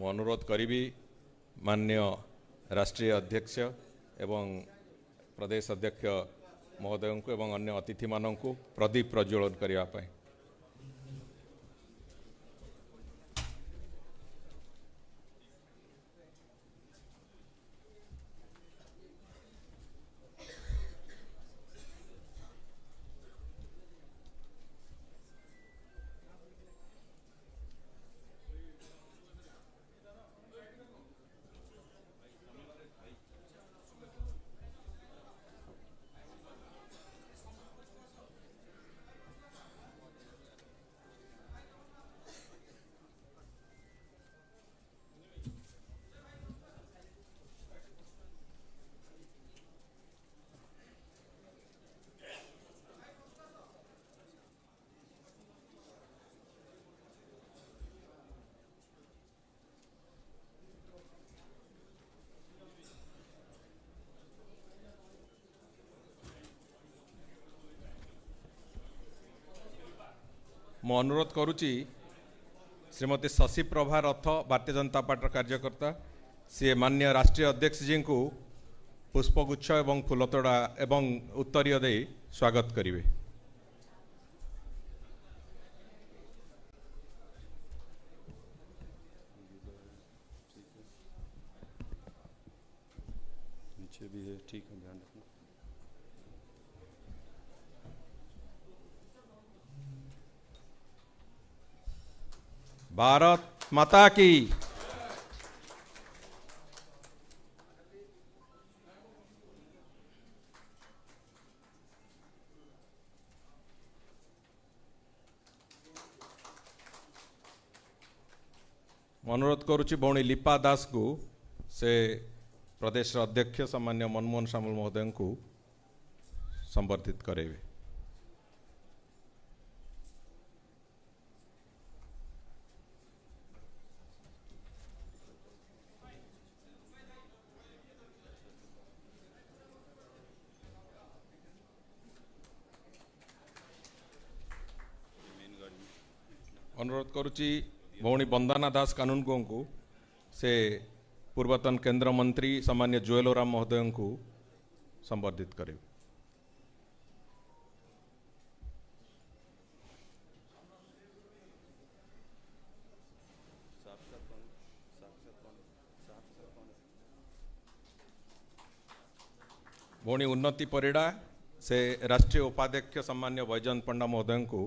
मु अनुरोध करी माननीय राष्ट्रीय अध्यक्ष एवं प्रदेश अध्यक्ष महोदय को एवं अन्य अतिथि मानू प्रदीप प्रज्वलन करने। मु अनुरोध करुच्ची श्रीमती शशि प्रभा रथ भारतीय जनता पार्टी कार्यकर्ता सी माननीय राष्ट्रीय अध्यक्ष जी को पुष्पगुच्छ एवं फूलतोड़ा एवं उत्तरीय दे स्वागत करेंगे। नीचे भी है, ठीक है, ध्यान रखना। भारत माता की। अनुरोध करुच्ची भौणी लिपा दास को से प्रदेश अध्यक्ष सामान्य मनमोहन सामल महोदय को संबर्धित करेंगे। अनुरोध करुच्ची भौणी वंदना दास कानूनगो को से पूर्वतन केंद्र मंत्री सामान्य जुएल ओराम महोदय को संबर्धित करें। भौणी उन्नति परिड़ा से राष्ट्रीय उपाध्यक्ष सामान्य वैजयंत पंडा महोदय को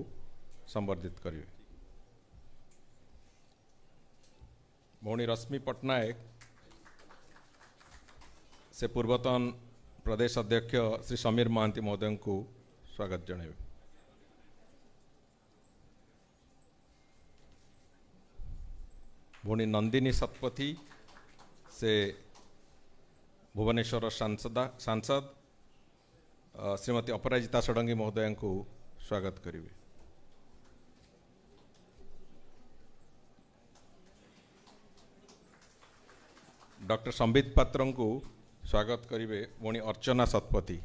संबर्धित करेंगे। भौणी रश्मि पट्टनायक से पूर्वतन प्रदेश अध्यक्ष श्री समीर महांती महोदय को स्वागत जनावे। भौणी नंदिनी शतपथी से भुवनेश्वर सांसद श्रीमती अपराजिता षडंगी महोदय को स्वागत करेंगे। डॉक्टर संबित पात्र को स्वागत करेंगे भौणी अर्चना शतपथी।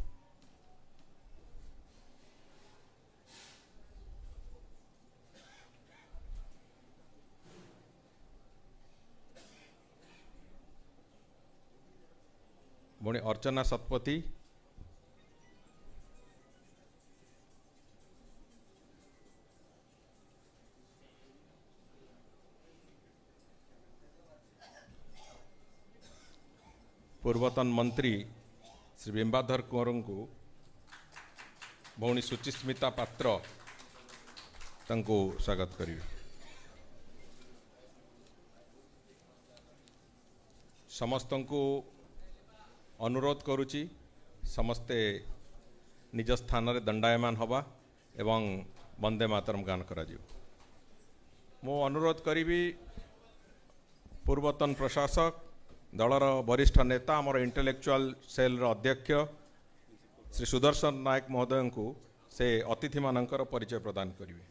भौणी अर्चना शतपथी पूर्वतन मंत्री श्री बिंबाधर कुंवर को भौणी सुचिस्मिता पात्र तंको स्वागत करेंगे। समस्त को अनुरोध करुच्ची समस्ते निज स्थान रे दंडायमान हवा एवं वंदे मातरम गान करा जियो। मो अनुरोध करी पूर्वतन प्रशासक दलर वरिष्ठ नेता आमर इंटेलेक्चुअल सेल अध्यक्ष श्री सुदर्शन नायक महोदय को से अतिथि मानकर परिचय प्रदान करेंगे।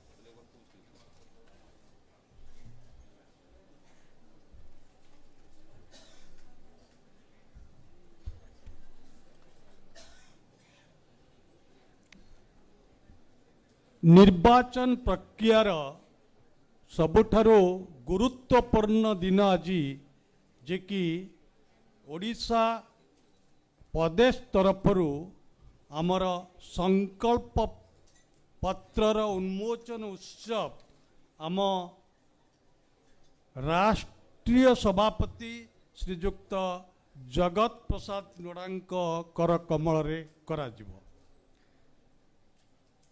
निर्वाचन प्रक्रियार सबुठारो गुरुत्वपूर्ण दिन आज जे कि ओडिशा प्रदेश तरफरु आमर संकल्प पत्रर उन्मोचन उत्सव आम राष्ट्रीय सभापति श्रीजुक्त जगत प्रसाद नोडांक कर कमल रे कराजिबो।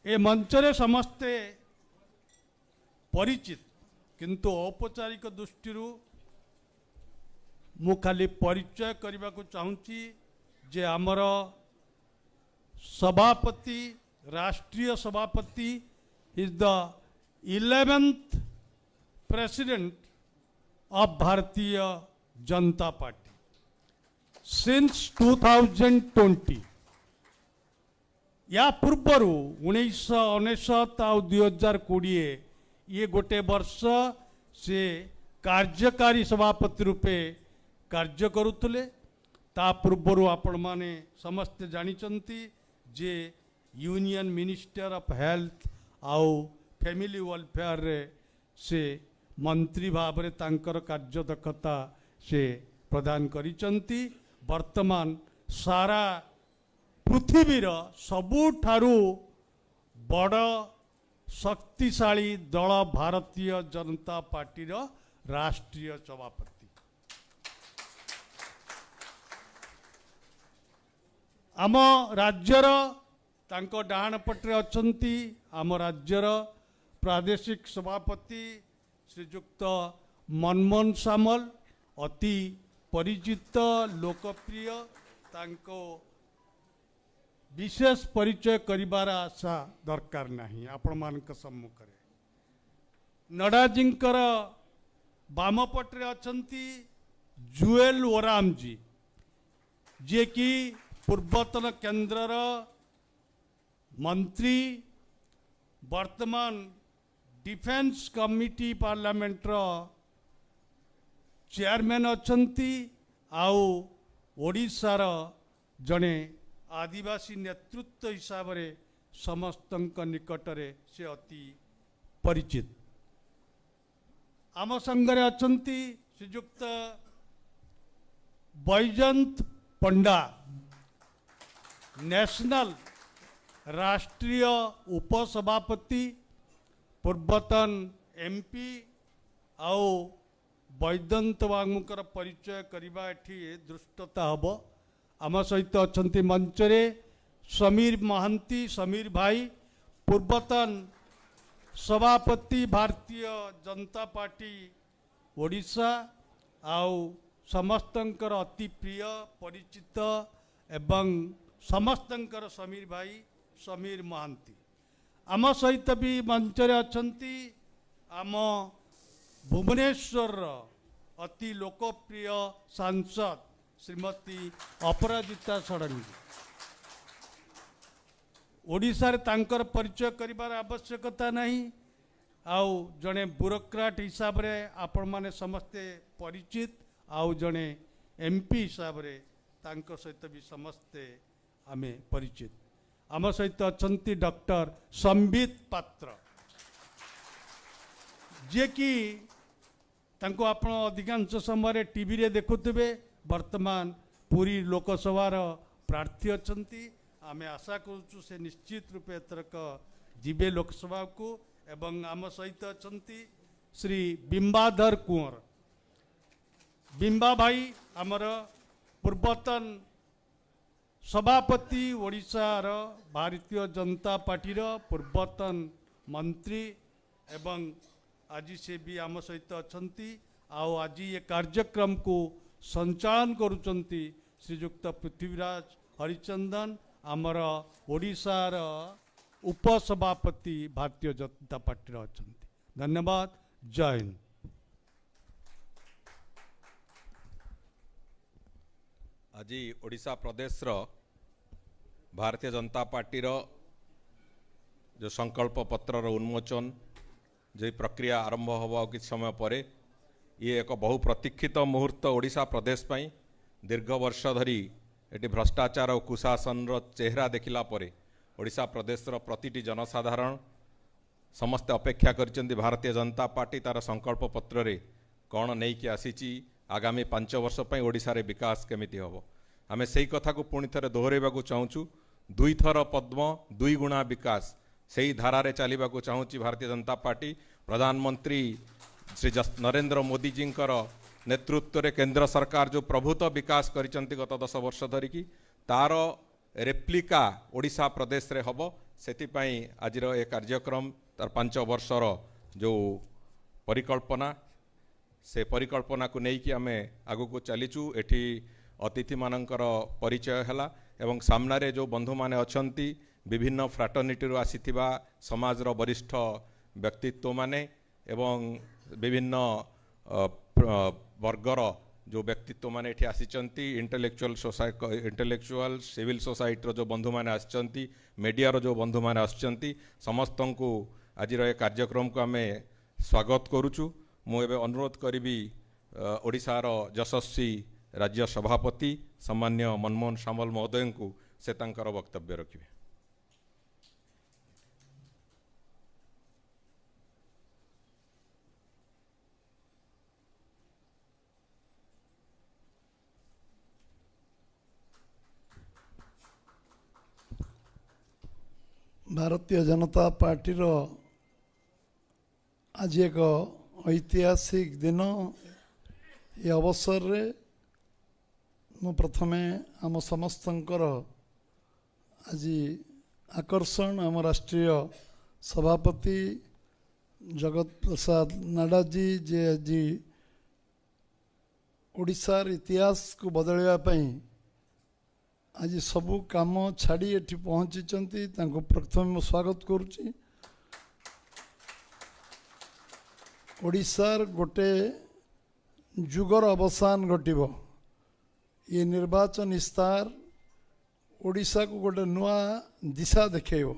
ए मंचरे समस्ते परिचित किंतु औपचारिक दृष्टि मु खाली परिचय करने को चाहूँगी जे आमर सभापति राष्ट्रीय सभापति is the 11th president of Bharatiya Janata party since 2020। या पूर्वर 1999 आ 2020 ये गोटे वर्ष से कार्यकारी सभापति रूपे कार्य करुले। ता पूर्वर आपण माने समस्त जानिचंती जे यूनियन मिनिस्टर ऑफ हेल्थ आउ फैमिली वेलफेयर रे से मंत्री भाव रे तांकर कार्यदक्षता से प्रदान करिचंती। वर्तमान सारा पृथ्वीर सबुठारु बड़ शक्तिशाली दल भारतीय जनता पार्टी राष्ट्रीय सभापति। आम राज्यर तांको डाहाण पटे अछंती आम राज्यर प्रादेशिक सभापति श्रीजुक्त मनमोहन सामल अति परिचित लोकप्रिय तांको विशेष परिचय करिबार आशा दरकार नहीं। आपण मानक सम्मुख रे नडाजींकर बाम पटे अछंती जुएल ओराम जी जे कि पूर्वतन केंद्रर मंत्री वर्तमान डिफेंस कमिटी पार्लियामेंट चेयरमैन अछंती आउ ओडिशार जड़े आदिवासी नेतृत्व हिसाब रे समस्तंक निकटरे से अति परिचित। आम संगरे अछंती श्रीजुक्त बैजंत पंडा नेशनल राष्ट्रीय उपसभापति पूर्वतन एमपी आउ बैदंत बाबूकर परिचय करवा एठी दृष्टता हब। आम सहित अछंती मंचरे समीर महांती समीर भाई पूर्वतन सभापति भारतीय जनता पार्टी ओडिशा आउ समस्तंकर अति प्रिय परिचित एवं समस्तंकर समीर भाई समीर महांती। आम सहित भी मंचरे अछंती आम भुवनेश्वर अति लोकप्रिय सांसद श्रीमती अपराजिता षडंगी। ओडिशा रे तांकर परिचय करिबार आवश्यकता नहीं आउ जड़े ब्यूरोक्राट हिसाब रे आपण माने समस्ते परिचित आउ जड़े एमपी हिसाब रे तांको सहित भी समस्ते आमे परिचित। आम सहित अछंती डॉक्टर संबित पात्र जे कि तांको आपण अधिकांश समय टीवी रे देखुथिबे। वर्तमान पूरी लोकसभार प्रार्थी अछंती। आमे आशा करूछु से निश्चित रूपे एतरक जीवे लोकसभा को। एवं आम सहित अछंती श्री बिंबाधर कुंवर बिंबा भाई आमर पूर्वतन सभापति ओडिशार भारतीय जनता पार्टीर पूर्वतन मंत्री एवं आज से भी आम सहित अछंती। आओ आज ये कार्यक्रम को संचालन करुचंती श्रीजुक्त पृथ्वीराज हरिचंदन आमर ओडिशार उपसभापति भारतीय जनता पार्टी अछंती। धन्यवाद। जय हिंद। आज ओडिशा प्रदेश भारतीय जनता पार्टी जो संकल्प पत्र उन्मोचन जो प्रक्रिया आरंभ हवा कि समय पर ये एक बहु प्रतीक्षित मुहूर्त ओडिशा प्रदेश पई। दीर्घ वर्ष धरी एटी भ्रष्टाचार और कुशासन चेहरा देखिला परे ओडिशा प्रदेश प्रतिटी जनसाधारण समस्ते अपेक्षा करिसेंती भारतीय जनता पार्टी तार संकल्प पत्र रे कौन नहीं कि आसीची आगामी 5 वर्ष पई ओडिशा रे विकास केमिति हबो आमे सेही कथा को पुणी थरे दोहरेबाकू चाहूचु 2 थर पद्म 2 गुणा विकास सेही धारा रे चलीबाकू चाहूची भारतीय जनता पार्टी प्रधानमंत्री श्री नरेंद्र मोदी जींकर नेतृत्व रे केंद्र सरकार जो प्रभुत्व विकास करिसेंती गत 10 वर्ष धरिकी तार रेप्लिका ओडिशा प्रदेश रे हबो सेतिपई आजिर ए कार्यक्रम तार 5 वर्षर जो परिकल्पना से परिकल्पना को नहीं कि आमे आगु को चलीचु एठी अतिथि मानकर परिचय हला एवं सामना रे जो बंधु माने अछंती विभिन्न फ्राटर्निटी रो आसीथिबा समाज रो वरिष्ठ व्यक्तित्व माने एवं विभिन्न वर्गर जो व्यक्तित्व माने एठी आसीचंती इंटेलेक्चुअल सिविल सोसाइटी रो जो बंधु माने आछंती मीडिया रो जो बंधु माने आछंती समस्तन को आज ए कार्यक्रम को आमे स्वागत करूचु मु एबे अनुरोध करिबी ओडिशा रो यशस्वी राज्य सभापति सम्मान्य मनमोहन सामल महोदय को से तांकर वक्तव्य रखिबे। भारतीय जनता पार्टी रो आज एक ऐतिहासिक दिन ये अवसर रे मु प्रथमे आम समस्तंकर आज आकर्षण आम राष्ट्रीय सभापति जगत प्रसाद नाडा जी जे आज ओडिशार इतिहास को बदलवा पई आज सबू काम छाड़ी एठी पहुँची प्रथम मु स्वागत करुच्ची। ओडिशार गोटे जुगर अवसान घटिब ये निर्वाचन इस्तार ओडिशा को गोटे नुआ दिशा देखेब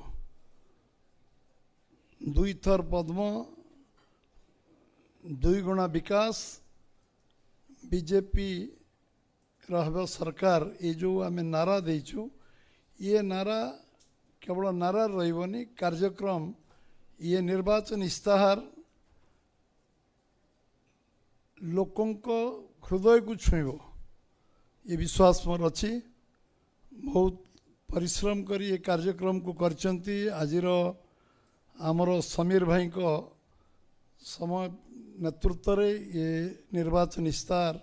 2 थर पद्म 2 गुणा विकास बीजेपी रहब सरकार ये जो आम नारा देचु ये नारा केवल नारा रही कार्यक्रम ये निर्वाचन इस्ताहार लोकों हृदय को छुईब ये विश्वास मोर अच्छी बहुत परिश्रम कर ये कार्यक्रम को करचंती आजिर आमर समीर भाई को समय नेतृत्व रे ये निर्वाचन इस्तार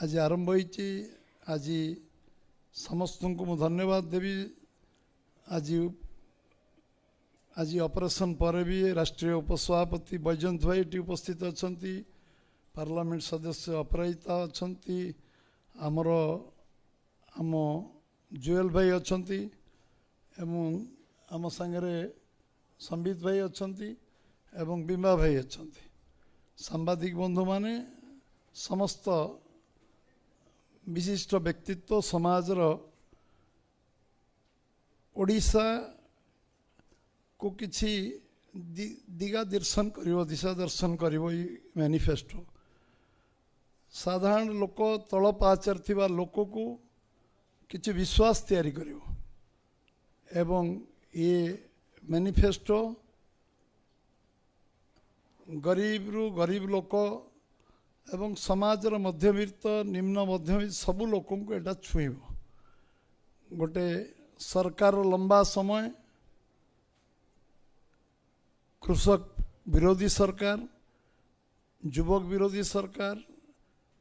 आज आरंभ होती आज समस्त को मु धन्यवाद देवी आज आज ऑपरेशन पर भी राष्ट्रीय उपसभापति बैजयंत भाई टी उपस्थित अच्छा पार्लियामेंट सदस्य अपराजिता अच्छा आमर आम जुएल भाई अच्छा एवं आम सांगरे संबित भाई अच्छा एवं बीमा भाई अच्छा सांबादिक बंधु माने समस्त विशिष्ट व्यक्तित्व समाज ओडिशा को किसी दिगा दर्शन करिवो दिशा दर्शन करिवो मैनिफेस्टो साधारण लोक तल पाचर थिबा लोक को किसी विश्वास तैयारी करिवो एवं ये मैनिफेस्टो गरीब रु गरीब लोक एवं समाजर मध्यवित्त निम्न मध्यवित्त सबू लोकों को एटा छुईब गोटे सरकार लंबा समय कृषक विरोधी सरकार युवक विरोधी सरकार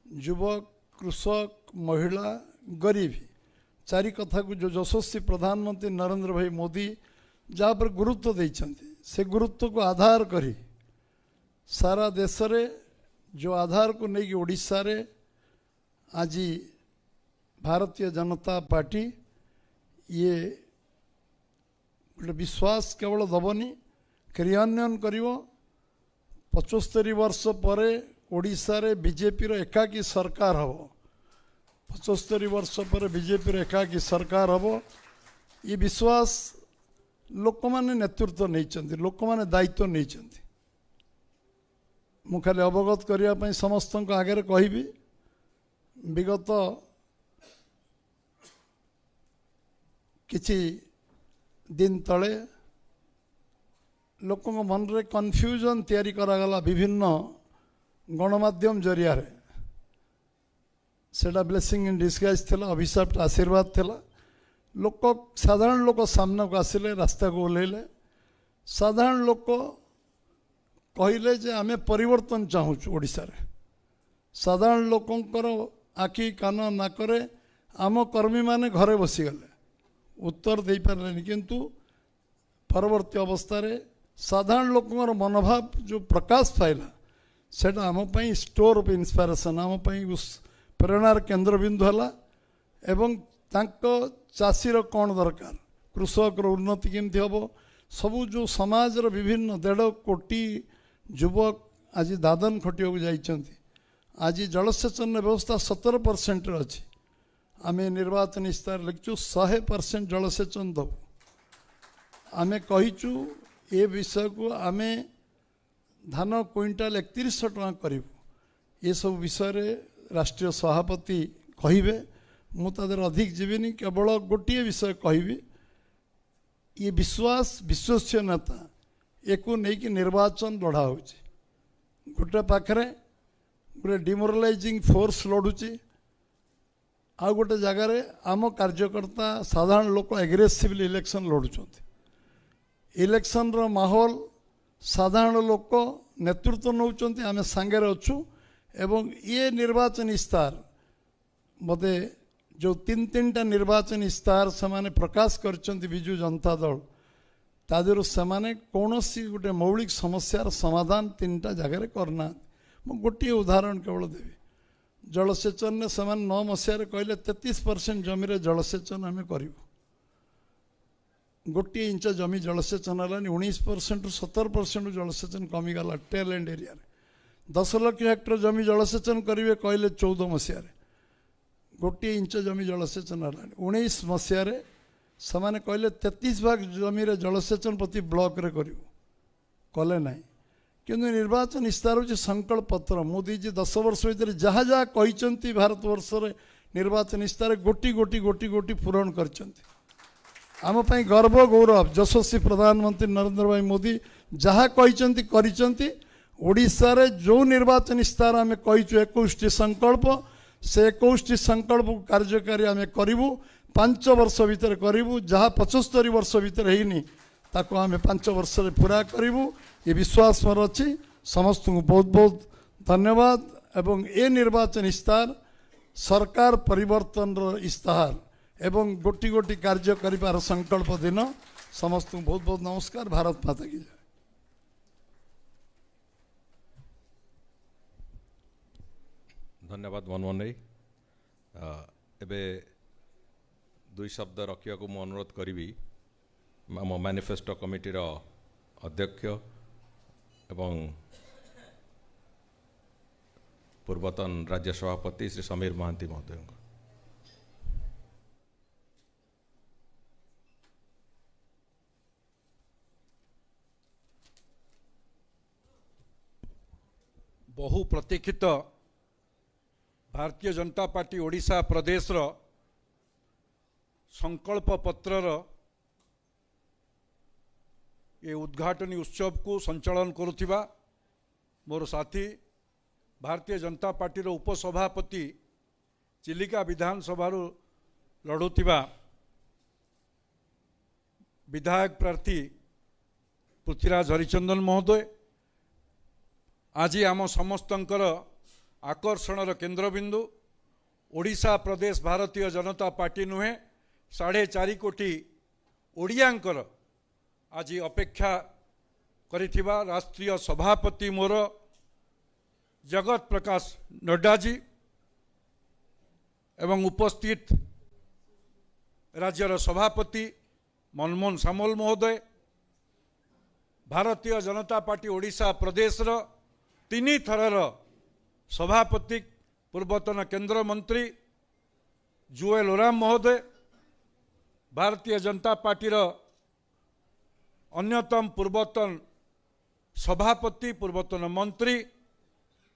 युवक कृषक महिला गरीब चारि कथा को जो यशस्वी प्रधानमंत्री नरेंद्र भाई मोदी जहाँ पर गुरुत्व देइछन्ति से गुरुत्व को आधार करी सारा देश रे जो आधार को नहीं ओडिशा रे आज भारतीय जनता पार्टी ये गोटे विश्वास केवल दबनी क्रियान्वयन करिवो 75 वर्ष पर ओडिशा रे बीजेपी रो एकाकी सरकार हबो 75 वर्ष पर बीजेपी रो एकाकी सरकार हबो ये विश्वास लोक माने नेतृत्व नहीं लोक माने दायित्व नहीं मु खाली अवगत करने समस्त आगे कहबी विगत किछि दिन तले लोकों मन रे कन्फ्यूजन तैयारी करागला विभिन्न गणमाध्यम जरिया रे सेटा ब्लेसिंग इन डिस्गाइज थिला अभिशाप आशीर्वाद थिला लोक साधारण लोक सामना को आसिले रास्ता को ओल्हेले साधारण लोक कहले जे आमे परिवर्तन चाहूँ ओडिशा रे साधारण लोकंकर आखि कान नाकरे आम कर्मी माने घरे बसीगले उत्तर दे पारे किंतु परवर्ती अवस्था रे साधारण लोकंर मनोभाव जो प्रकाश पाइला सेटा आम पई स्टोर ऑफ इंस्पिरेशन आम पई उस प्रेरणार केंद्र बिंदु हला एवं तांको चाषीर कौन दरकार कृषक उन्नति केमती हम सबू जो समाज विभिन्न 1.5 कोटी युवक आज दादन खटिया को जाइछंती आज जलसेचन व्यवस्था 17% अच्छी आम निर्वाचन इस्तार लिखु 100% जलसेचन दबू आम कहीचु ए विषय को आम धान क्विंटाल 3100 टका करूँ ये सब विषय रे राष्ट्रीय सभापति कहिबे मुझे अधिक जीविनी केवल गोटे विषय कहि ये विश्वास विश्वसनीयता एको नहीं निर्वाचन लड़ा हो गोटे पाखरे गोटे डिमोरालाइजिंग फोर्स लड़ुची आ गोटे जगार आम कार्यकर्ता साधारण लोक एग्रेसिवली इलेक्शन लड़ुंट इलेक्शन रो माहौल साधारण लोक नेतृत्व नौकरी आम सांगे अच्छु एवं ये निर्वाचन इस्तार मते जो 3-3टा निर्वाचन इस्तार से प्रकाश करछंती विजु जनता दल तादेर से कौन सी गोटे मौलिक समस्यार समाधान 3टा जगह करना मु गोटे उदाहरण केवल देवी जलसेचन ने से 9 मसीह कहले 33% जमी जलसेचन आम करूँ गोटे इंच जमी जलसेचन है 19% ରୁ 17% जलसेचन कमीगला tail end area 10 lakh hectare जमी जलसेचन करेंगे कहले 14 मसीह गोटे इंच जमी जलसेचन है 19 मसीह से कहले 33 भाग जमी जलसेचन प्रति ब्लॉक रे करूँ कले ना किंतु निर्वाचन इस्तार हूँ संकल्प पत्र मोदी जी 10 वर्ष भर जहाँ जहाँ कहते भारत वर्ष निर्वाचन इस्तार गोटी गोटी गोटी गोटी पूरण कर आम पाई गर्व गौरव यशस्वी प्रधानमंत्री नरेंद्र भाई मोदी जहाँ कहते ओडिशा रे जो निर्वाचन इस्तार आम कहीचु 21 संकल्प से 21 संकल्प कार्यकारी आम करूँ 5 वर्ष भितर करूँ जहाँ 75 वर्ष भितर होनी ताको आम 5 वर्ष पूरा करूँ ये विश्वास मोर अच्छी समस्त को बहुत बहुत धन्यवाद एवं ए निर्वाचन इस्तार सरकार परिवर्तन इस्ताहार एवं गोटी गोटी कार्य करिबार संकल्प दिन समस्त को बहुत बहुत नमस्कार भारत माता की जय। धन्यवाद मनमोहन भाई एबे दुई शब्द रखिया को मु अनुरोध करी आम मैनिफेस्टो कमिटी अध्यक्ष एवं पूर्वतन राज्य सभापति श्री समीर महांती महोदय को बहु प्रतीक्षित भारतीय जनता पार्टी ओडिशा प्रदेश रो संकल्प पत्रर ये उद्घाटनी उत्सव को संचालन करुथिबा मोर साथी भारतीय जनता पार्टी रो उपसभापति चिलिका विधानसभा लड़ुथिबा विधायक प्रार्थी पृथ्वीराज हरिचंदन महोदय आज आम समस्तंकर आकर्षणर केन्द्रबिंदु ओडिशा प्रदेश भारतीय जनता पार्टी नुहे 4.5 कोटी ओडियांकर आज अपेक्षा करिथिबा राष्ट्रीय सभापति मोर जगत प्रकाश नड्डा जी एवं उपस्थित राज्यर सभापति मनमोहन सामल महोदय भारतीय जनता पार्टी ओडिशा प्रदेश 3 थरर सभापति पूर्वतन केंद्र मंत्री जुएल ओराम महोदय भारतीय जनता पार्टी अन्यतम पूर्वतन सभापति पूर्वतन मंत्री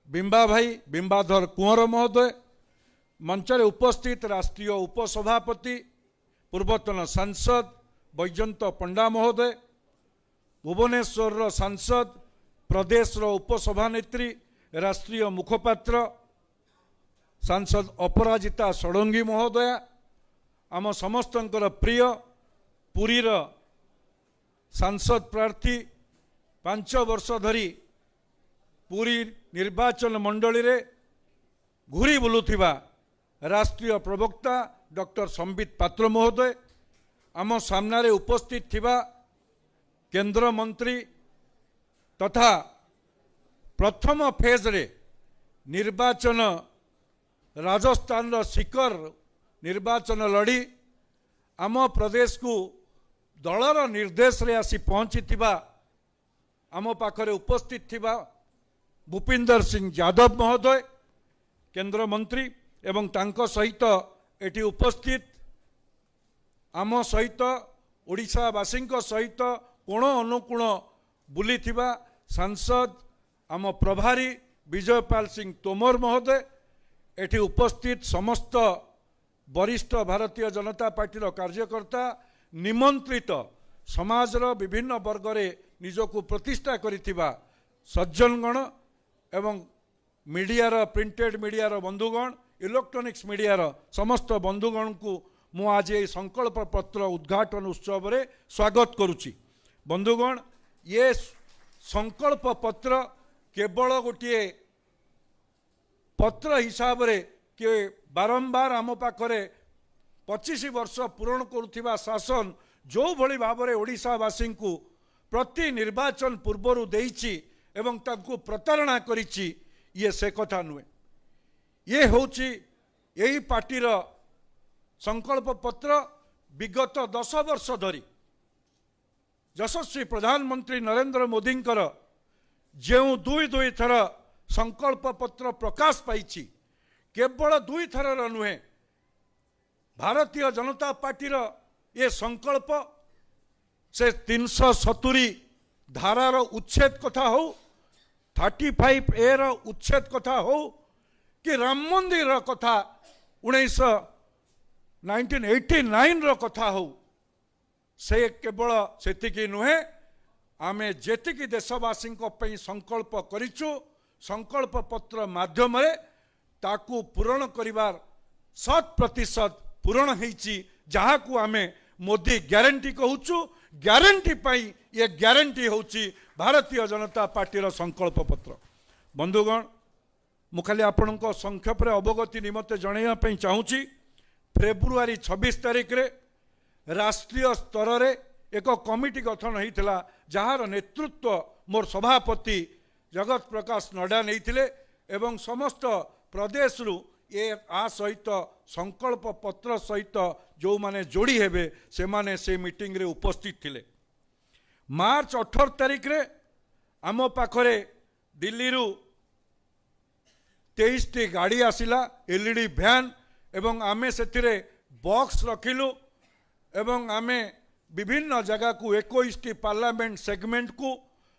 बिंबा भाई बिंबाधर कुंवर महोदय मंचरे उपस्थित राष्ट्रीय उपसभापति पूर्वतन सांसद बैजयंत पंडा महोदय भुवनेश्वर सांसद प्रदेश उपसभानेत्री राष्ट्रीय मुखपात्र सांसद अपराजिता षडंगी महोदया आम समस्तंकर प्रिय पुरीर सांसद प्रार्थी 5 वर्ष धरी पुरी निर्वाचन मंडली रे घूरी बुलुथिबा राष्ट्रीय प्रवक्ता डॉक्टर संबित पात्र महोदय आम सामने उपस्थित थिबा केंद्र मंत्री तथा प्रथम फेज रे निर्वाचन राजस्थान शिखर निर्वाचन लड़ी आम प्रदेश को दलर निर्देश रे आसी पहुंची आम पाखरे उपस्थित थिबा भूपिंदर सिंह यादव महोदय केंद्र मंत्री एवं तांको सहित एटी उपस्थित आम सहित ओडिशावासी सहित कोण अनुकोण बुली थिबा सांसद आम प्रभारी विजयपाल सिंह तोमर महोदय एटी उपस्थित समस्त वरिष्ठ भारतीय जनता पार्टी कार्यकर्ता निमंत्रित समाजर विभिन्न वर्ग रे निजको प्रतिष्ठा करिथिबा सज्जनगण एवं मीडियार प्रिंटेड मीडियार बंधुगण इलेक्ट्रोनिक्स मीडियार समस्त बंधुगण को मु आज ये संकल्प पत्र उद्घाटन उत्सव रे स्वागत करुच्ची। बंधुगण ये संकल्प पत्र केवल गोटे पत्र हिसाब रे के बारंबार आम पाखरे 25 वर्ष पूरण करुथिबा शासन जो भली भाव रे ओडिशावासी को प्रति निर्वाचन पूर्वर देइछि एवं तांको प्रतारणा करिछि ये से कथा नुहे। ये होछि यही पार्टीर संकल्प पत्र विगत 10 वर्ष धरी यशस्वी प्रधानमंत्री नरेंद्र मोदी जो दुई थर संकल्प पत्र प्रकाश पाई केवल 2 थर नुहे भारतीय जनता पार्टीर ये संकल्प से 370 धारार उच्छेद कथा हो 35A रो उच्छेद कथा हो कि राम मंदिर कथा 1989 रो कथा हो से केवल सेतिकी नुहे आमे जेतिकी देशवासी संकल्प करिछु संकल्प पत्र माध्यम रे ताकू पूरण करिवार 100% पूरण होईची जहाँ को आमे मोदी ग्यारंटी कहूचु ग्यारंटी पाई ये ग्यारंटी होची भारतीय जनता पार्टीर संकल्प पत्र। बंधुगण मु खाली आपणक संक्षेप अवगति निमते जनइया पई चाहूची फेब्रुआरी 26 तारिख रे राष्ट्रीय स्तर रे एक कमिटी गठन होइथिला जहार नेतृत्व मोर सभापति जगत प्रकाश नड्डा नैथिले एवं समस्त प्रदेश रु ये आ सहित संकल्प पत्र सहित जो माने जोड़ी हेबे से माने से मीटिंग रे उपस्थित थिले। मार्च 18 तारिख रे आम पाखरे दिल्ली रु 23 टी गाड़ी आसिला एलईडी भ्यान एवं आमे सेथिरे बॉक्स रखिलु एवं आमे विभिन्न जगह को 21 टी पार्लियामेंट सेगमेंट को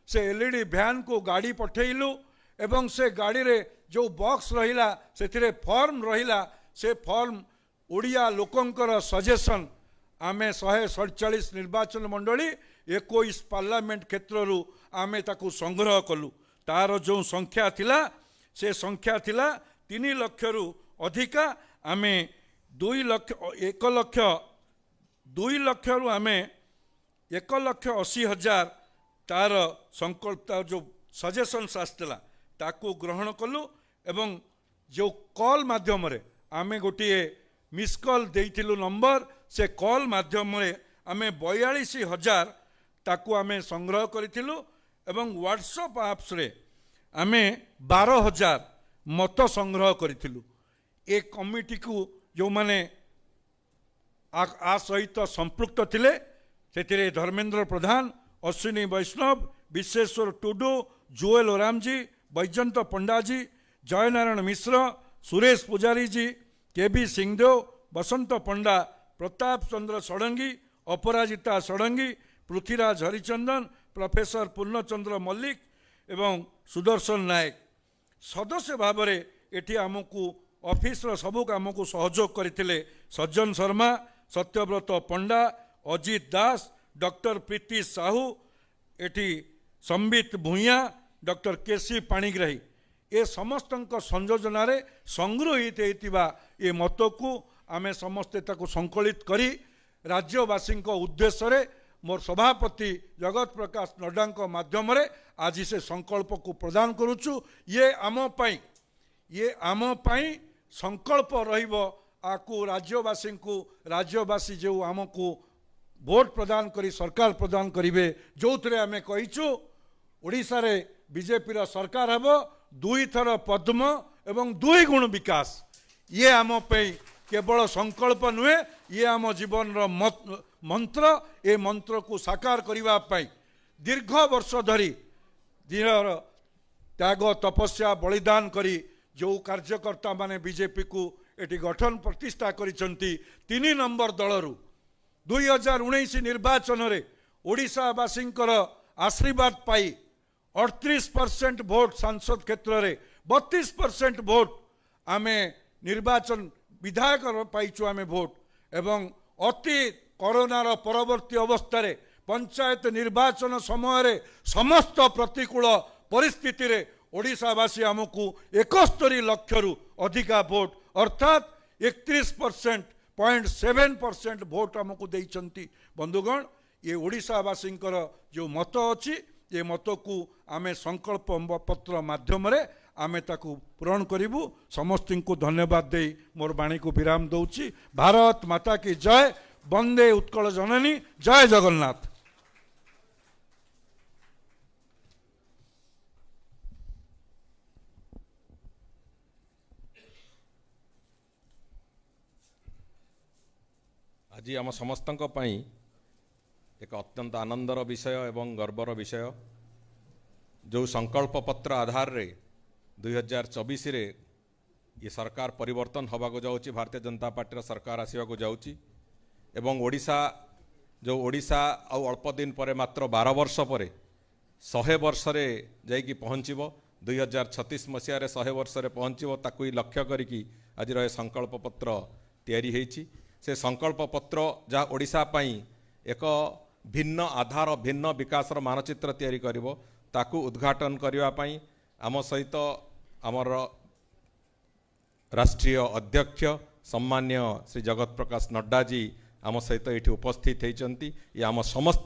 से एलईडी भ्यान को गाड़ी पठेइलु एवं से गाड़ी रे जो बॉक्स रहिला सेथिरे फॉर्म रहिला से फॉर्म ओडिया लोकंकर सजेशन आमे 147 निर्वाचन मंडली 21 पार्लियामेंट क्षेत्र रु आमे ताकू संग्रह कलु तार जो संख्या थिला से संख्या थिला 3 लाख रु अधिका आमे 1 लाख रु आमे 1,80,000 तार संकल्प जो सजेशन आसला ताकू ग्रहण कलु एवं जो कॉल माध्यम रे आमे गोटे मिस कॉल देइथिलु नंबर से कॉल माध्यम रे आमे 42,000 ताकू आमे संग्रह करिथिलु एवं व्हाट्सएप ऐप्स रे आमे 12,000 मत संग्रह करिथिलु। ए कमिटी को जो माने आ सहित संपृक्त थिले सेतिरे धर्मेंद्र प्रधान अश्विनी वैष्णव विश्वेश्वर टुडू जुएल ओरामजी बैजयंत पंडाजी जयनारायण मिश्र सुरेश पुजारी जी केबी सिंहदेव बसंत पंडा प्रताप चंद्र षडंगी अपराजिता षडंगी पृथ्वीराज हरिचंदन प्रोफेसर पूर्णचंद्र मल्लिक एवं सुदर्शन नायक सदस्य भाव में एटी आमको ऑफिस सबू काम को सहयोग करते सज्जन शर्मा सत्यव्रत पंडा अजित दास डॉक्टर प्रीति साहू एटी संबित भूया डॉक्टर केसी पाणिग्राही ए समस्त संयोजन संगृहित होता ये मत को आमे समस्ते ताको संकलित करी राज्यवासी उद्देश्य मोर सभापति जगत प्रकाश नड्डा माध्यम आज से संकल्प को प्रदान करुचु। ये आम पाई संकल्प रहिबो आकु राज्यवासी जो आमको भोट प्रदान करी सरकार प्रदान करिवे जो थे आमे कहिचु ओडिशा रे बीजेपी रा सरकार हबो 2 थर पद्म एवं 2 गुण विकास। ये आम पे केवल संकल्प नुहे ये आम जीवन रो मंत्र ए मंत्र को साकार करिवा पाई दीर्घ वर्ष धरी दिनर त्याग तपस्या बलिदान करी जो कार्यकर्ता माने बीजेपी को एटी गठन प्रतिष्ठा करिसंती 3 नंबर दलरू 2019 निर्वाचन रे ओडिशावासींकर आशीर्वाद पाई 38% भोट सांसद क्षेत्र रे 32% भोट आमे निर्वाचन विधायक पाइचु आमे भोट एवं अति कोरोनार परवर्ती अवस्था रे पंचायत निर्वाचन समय रे समस्त प्रतिकूल परिस्थिति रे ओडिशावासी आमको 71 लाख रु अधिका भोट अर्थात 31.7% भोट आमको देइचंती। बंधुगण ये ओडिशावासी जो मत अच्छी ये मत को आमे संकल्प पत्र माध्यम रे आमे ताकू पूरण करिबु। समस्त को धन्यवाद दे मोर बाणी को विराम दउची। भारत माता की जय। वंदे उत्कल जननी। जय जगन्नाथ। आज आम समस्त एक अत्यंत आनंदर विषय एवं गर्वर विषय जो संकल्प पत्र आधार रे 2024 रे ये सरकार परिवर्तन होगा जाऊँगी भारतीय जनता पार्टी सरकार आसवा जाऊँगी एवं ओडिशा जो ओडिशा आउ अल्प दिन पर मात्र 12 वर्ष पर 100 वर्ष रे जाइकी पहुँचब 2036 मसीह 100 वर्ष रे पहुँचब ताकू लक्ष्य करिकी आज संकल्प पत्र तैयारी होईची। से संकल्प पत्र जहाँ ओडिशा पाई एक भिन्न आधार भिन्न विकासर मानचित्र तैयारी करिवो ताकू उद्घाटन करने पाई आम सहित आमर राष्ट्रीय अध्यक्ष सम्मान्य श्री जगत प्रकाश नड्डा जी आम सहित ये उपस्थित होती। ये आम समस्त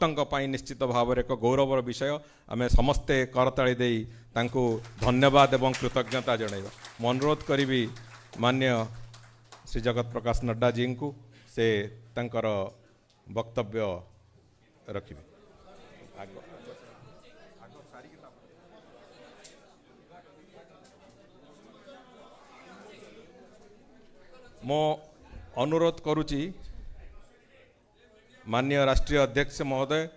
निश्चित भाव एक गौरवर विषय। आम समस्ते करताली दे तांको धन्यवाद एवं कृतज्ञता जणाइबा। मु अनुरोध करी मान्य श्री जगत प्रकाश नड्डा जी को से तांकर वक्तव्य रखिबे। मो अनुरोध करुची माननीय राष्ट्रीय अध्यक्ष महोदय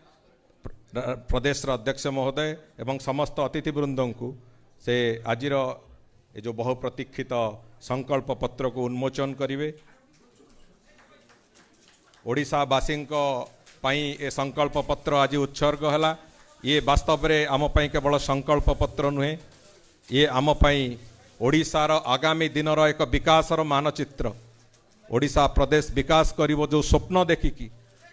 प्रदेश अध्यक्ष महोदय एवं समस्त अतिथिवृंद को से आजिर ये जो बहुप्रतीक्षित संकल्प पत्र को उन्मोचन करिवे। ओडिशावासी ए संकल्प पत्र आज उत्सर्ग है। ये वास्तव में आम पाई केवल संकल्प पत्र नुहे ये आम पाई ओडिशार आगामी दिनर एक विकासर मानचित्र ओडिशा प्रदेश विकास करिवो जो स्वप्न देखिकी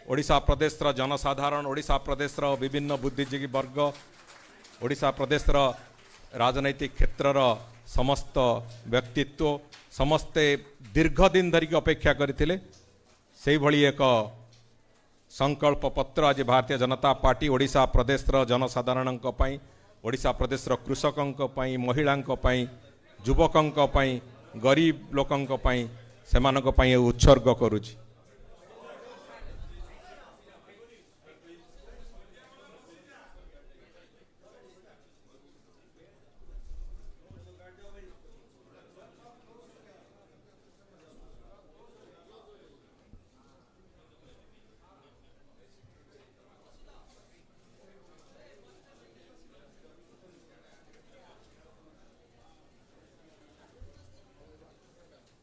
ओडिशा प्रदेश जनसाधारण ओडिशा प्रदेश विभिन्न बुद्धिजीवी वर्ग ओडिशा प्रदेश राजनैतिक क्षेत्रर समस्त व्यक्तित्व समस्ते दीर्घ दिन धरिकी अपेक्षा करथिले। सेही भली एक संकल्प पत्र आज भारतीय जनता पार्टी ओडिशा प्रदेश जनसाधारण ओडिशा प्रदेश कृषकों महिला युवकों गरीब लोकों से उत्सर्ग करुछि।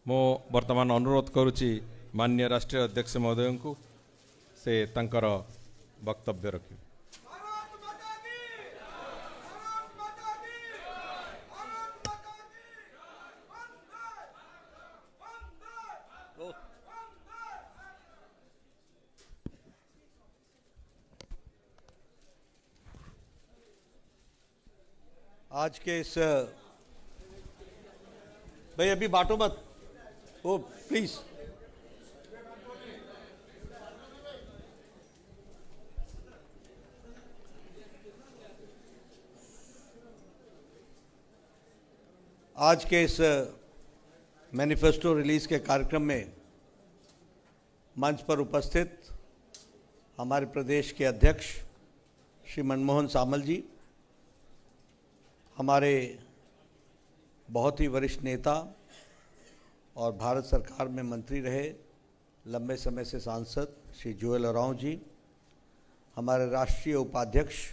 मो वर्तमान अनुरोध करुच्ची माननीय राष्ट्रीय अध्यक्ष महोदय को से तांकर वक्तव्य रखिए। आज के इस भाई अभी बांटो मत, ओ प्लीज। आज के इस मैनिफेस्टो रिलीज के कार्यक्रम में मंच पर उपस्थित हमारे प्रदेश के अध्यक्ष श्री मनमोहन सामल जी, हमारे बहुत ही वरिष्ठ नेता और भारत सरकार में मंत्री रहे, लंबे समय से सांसद श्री जुएल ओरांव जी, हमारे राष्ट्रीय उपाध्यक्ष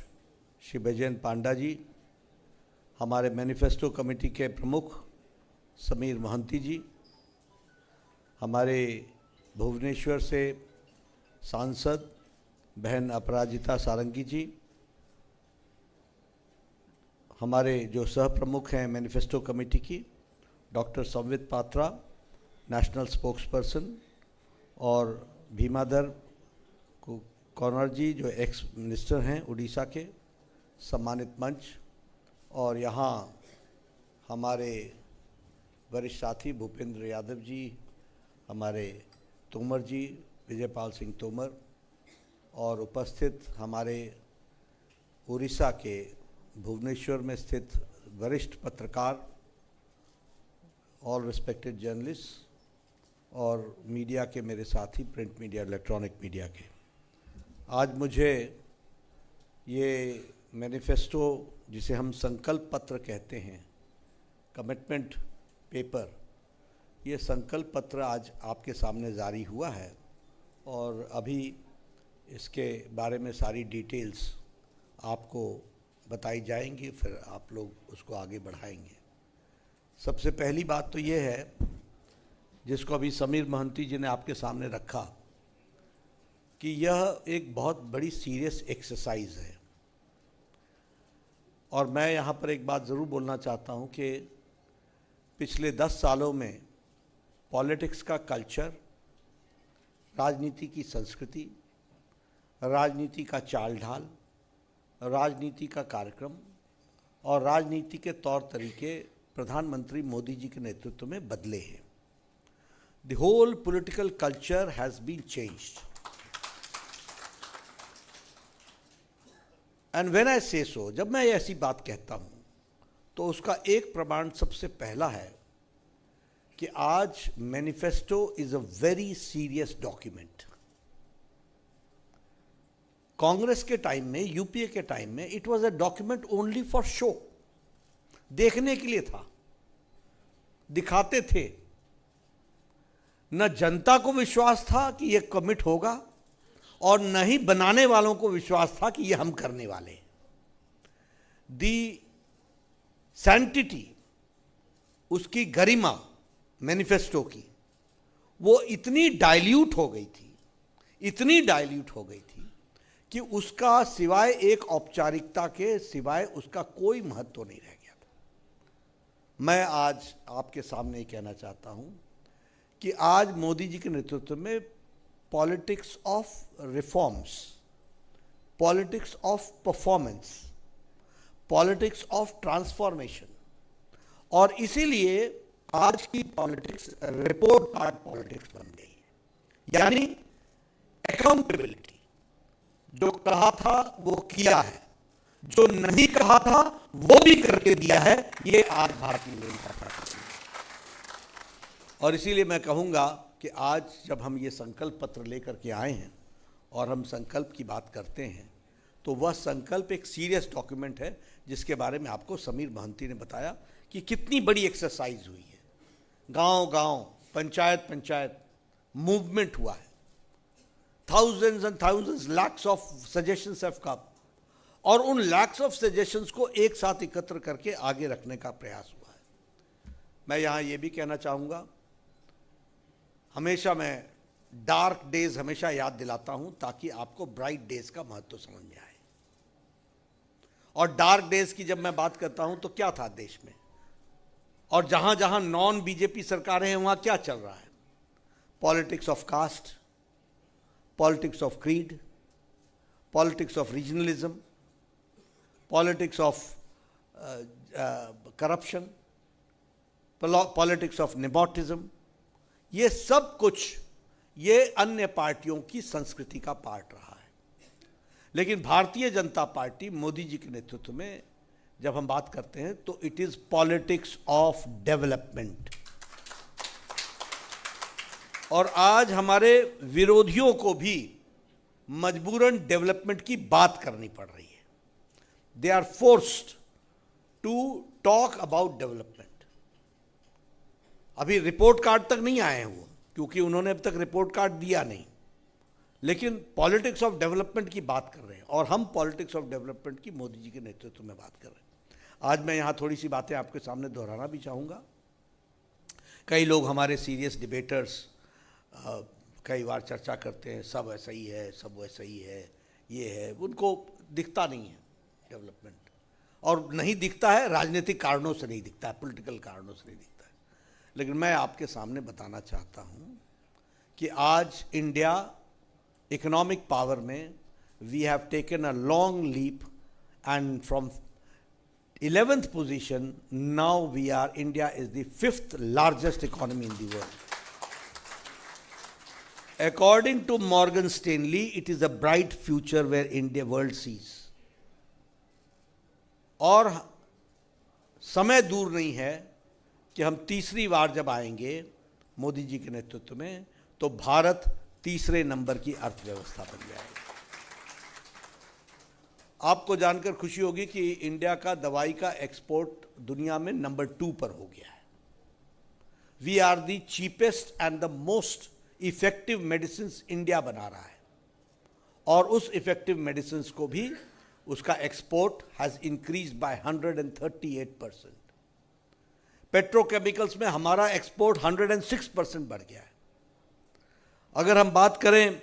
श्री बैजयंत पांडा जी, हमारे मैनिफेस्टो कमेटी के प्रमुख समीर महंती जी, हमारे भुवनेश्वर से सांसद बहन अपराजिता सारंगी जी, हमारे जो सह प्रमुख हैं मैनिफेस्टो कमेटी की doctor Sambit Patra, national spokes person, और भीमाधर कौनर जी जो एक्स मिनिस्टर हैं उड़ीसा के, सम्मानित मंच, और यहाँ हमारे वरिष्ठ साथी भूपेंद्र यादव जी, हमारे तोमर जी, विजयपाल सिंह तोमर, और उपस्थित हमारे उड़ीसा के भुवनेश्वर में स्थित वरिष्ठ पत्रकार, ऑल रिस्पेक्टेड जर्नलिस्ट, और मीडिया के मेरे साथी, प्रिंट मीडिया, इलेक्ट्रॉनिक मीडिया के। आज मुझे ये मैनिफेस्टो जिसे हम संकल्प पत्र कहते हैं, कमिटमेंट पेपर, ये संकल्प पत्र आज आपके सामने जारी हुआ है और अभी इसके बारे में सारी डिटेल्स आपको बताई जाएंगी, फिर आप लोग उसको आगे बढ़ाएंगे। सबसे पहली बात तो ये है, जिसको अभी समीर महंती जी ने आपके सामने रखा, कि यह एक बहुत बड़ी सीरियस एक्सरसाइज है। और मैं यहाँ पर एक बात ज़रूर बोलना चाहता हूँ कि पिछले 10 सालों में पॉलिटिक्स का कल्चर, राजनीति की संस्कृति, राजनीति का चाल ढाल, राजनीति का कार्यक्रम और राजनीति के तौर तरीके प्रधानमंत्री मोदी जी के नेतृत्व में बदले हैं। The whole political culture has been changed. And when I say so, जब मैं ऐसी बात कहता हूँ तो उसका एक प्रमाण सबसे पहला है कि आज manifesto is a very serious document. Congress के टाइम में, यूपीए के टाइम में, it was a document only for show, देखने के लिए था, दिखाते थे। न जनता को विश्वास था कि यह कमिट होगा और न ही बनाने वालों को विश्वास था कि ये हम करने वाले। दी सैंटिटी, उसकी गरिमा मैनिफेस्टो की, वो इतनी डाइल्यूट हो गई थी, इतनी डाइल्यूट हो गई थी कि उसका सिवाय एक औपचारिकता के सिवाय उसका कोई महत्व नहीं रह गया था। मैं आज आपके सामने ही कहना चाहता हूं कि आज मोदी जी के नेतृत्व में politics of reforms, politics of performance, politics of transformation, और इसीलिए आज की पॉलिटिक्स रिपोर्ट कार्ड पॉलिटिक्स बन गई है। यानी अकाउंटेबिलिटी, जो कहा था वो किया है, जो नहीं कहा था वो भी करके दिया है, ये आज भारतीय जनता पार्टी। और इसीलिए मैं कहूंगा कि आज जब हम ये संकल्प पत्र लेकर के आए हैं और हम संकल्प की बात करते हैं, तो वह संकल्प एक सीरियस डॉक्यूमेंट है, जिसके बारे में आपको समीर महंती ने बताया कि कितनी बड़ी एक्सरसाइज हुई है। गांव गांव, पंचायत पंचायत मूवमेंट हुआ है। Thousands and thousands, lakhs of suggestions have come, और उन लैक्स ऑफ सजेशंस को एक साथ एकत्र करके आगे रखने का प्रयास हुआ है। मैं यहाँ ये भी कहना चाहूँगा, हमेशा मैं डार्क डेज हमेशा याद दिलाता हूँ ताकि आपको ब्राइट डेज का महत्व समझ में आए। और डार्क डेज की जब मैं बात करता हूँ तो क्या था देश में, और जहाँ जहाँ नॉन बीजेपी सरकारें हैं वहाँ क्या चल रहा है? Politics of caste, politics of creed, politics of regionalism, politics of corruption, politics of nepotism, ये सब कुछ ये अन्य पार्टियों की संस्कृति का पार्ट रहा है। लेकिन भारतीय जनता पार्टी मोदी जी के नेतृत्व में जब हम बात करते हैं तो it is politics of development. और आज हमारे विरोधियों को भी मजबूरन डेवलपमेंट की बात करनी पड़ रही है। They are forced to talk about development. अभी रिपोर्ट कार्ड तक नहीं आए हैं वो, क्योंकि उन्होंने अब तक रिपोर्ट कार्ड दिया नहीं, लेकिन पॉलिटिक्स ऑफ डेवलपमेंट की बात कर रहे हैं। और हम पॉलिटिक्स ऑफ डेवलपमेंट की मोदी जी के नेतृत्व में बात कर रहे हैं। आज मैं यहाँ थोड़ी सी बातें आपके सामने दोहराना भी चाहूँगा। कई लोग हमारे सीरियस डिबेटर्स कई बार चर्चा करते हैं, सब ऐसा ही है, सब वैसा ही है, ये है, उनको दिखता नहीं है डेवलपमेंट। और नहीं दिखता है, राजनीतिक कारणों से नहीं दिखता है, पॉलिटिकल कारणों से नहीं दिखता है। लेकिन मैं आपके सामने बताना चाहता हूँ कि आज इंडिया इकोनॉमिक पावर में we have taken a long leap, and from 11th position now we are, India is the 5th largest economy in the world. According to Morgan Stanley, it is a bright future where India world sees. और समय दूर नहीं है कि हम तीसरी बार जब आएंगे मोदी जी के नेतृत्व में तो भारत तीसरे नंबर की अर्थव्यवस्था बन जाएगा। आपको जानकर खुशी होगी कि इंडिया का दवाई का एक्सपोर्ट दुनिया में नंबर 2 पर हो गया है। We are the cheapest and the most effective medicine India बना रहा है, और उस इफेक्टिव मेडिसिन को भी उसका export has increase by 138%। Petrochemicals में हमारा एक्सपोर्ट 106% बढ़ गया है। अगर हम बात करें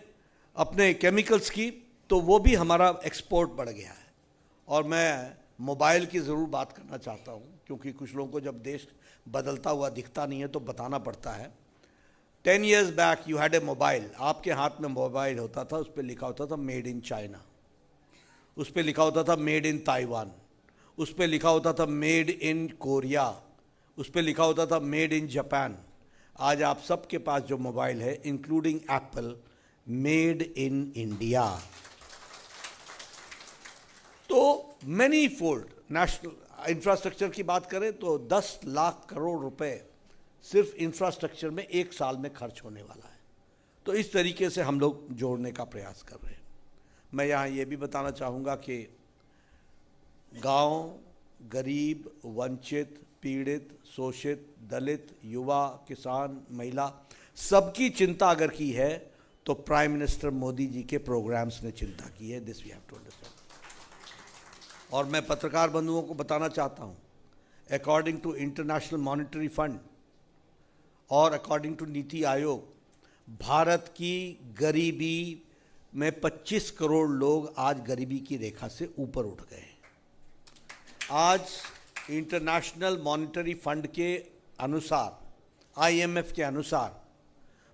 अपने केमिकल्स की तो वो भी हमारा एक्सपोर्ट बढ़ गया है। और मैं मोबाइल की ज़रूर बात करना चाहता हूँ, क्योंकि कुछ लोगों को जब देश बदलता हुआ दिखता नहीं है तो बताना पड़ता है। 10 years back you had a mobile, आपके हाथ में मोबाइल होता था, उस पर लिखा होता था मेड इन चाइना, उस पर लिखा होता था मेड इन ताइवान, उस पर लिखा होता था मेड इन कोरिया, उस पर लिखा होता था मेड इन जापान। आज आप सबके पास जो मोबाइल है including Apple, made in India. तो मैनी फोल्ड नेशनल इंफ्रास्ट्रक्चर की बात करें तो 10 लाख करोड़ रुपए सिर्फ इंफ्रास्ट्रक्चर में एक साल में खर्च होने वाला है। तो इस तरीके से हम लोग जोड़ने का प्रयास कर रहे हैं। मैं यहाँ ये भी बताना चाहूँगा कि गांव, गरीब, वंचित, पीड़ित, शोषित, दलित, युवा, किसान, महिला, सबकी चिंता अगर की है तो प्राइम मिनिस्टर मोदी जी के प्रोग्राम्स ने चिंता की है। This we have to understand. और मैं पत्रकार बंधुओं को बताना चाहता हूँ, according to international monetary fund और अकॉर्डिंग टू नीति आयोग, भारत की गरीबी में 25 करोड़ लोग आज गरीबी की रेखा से ऊपर उठ गए हैं। आज इंटरनेशनल मॉनेटरी फंड के अनुसार, IMF के अनुसार,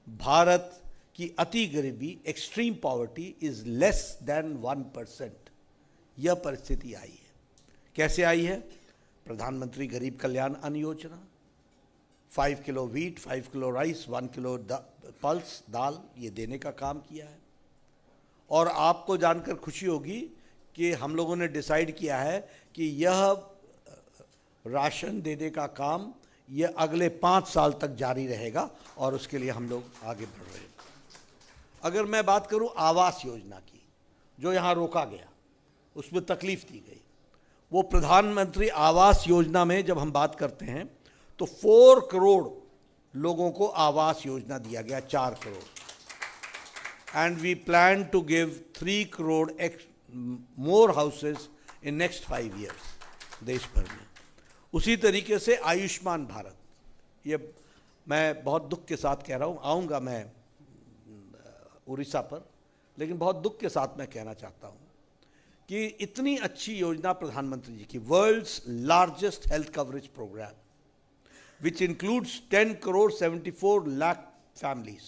भारत की अति गरीबी, extreme poverty is less than 1%। यह परिस्थिति आई है। कैसे आई है? प्रधानमंत्री गरीब कल्याण Anna Yojana, 5 kilo wheat, 5 kilo rice, 1 kilo pulse दाल, ये देने का काम किया है। और आपको जानकर खुशी होगी कि हम लोगों ने डिसाइड किया है कि यह राशन देने का काम यह अगले 5 साल तक जारी रहेगा, और उसके लिए हम लोग आगे बढ़ रहे हैं। अगर मैं बात करूं आवास योजना की, जो यहाँ रोका गया, उसमें तकलीफ दी गई, वो प्रधानमंत्री आवास योजना में जब हम बात करते हैं तो 4 करोड़ लोगों को आवास योजना दिया गया, 4 crore. And we plan to give 3 crore more houses in next 5 years देश भर में। उसी तरीके से आयुष्मान भारत, ये मैं बहुत दुख के साथ कह रहा हूँ, आऊँगा मैं उड़ीसा पर, लेकिन बहुत दुख के साथ मैं कहना चाहता हूँ कि इतनी अच्छी योजना प्रधानमंत्री जी की, world's largest health coverage program, which includes 10 crore 74 lakh families,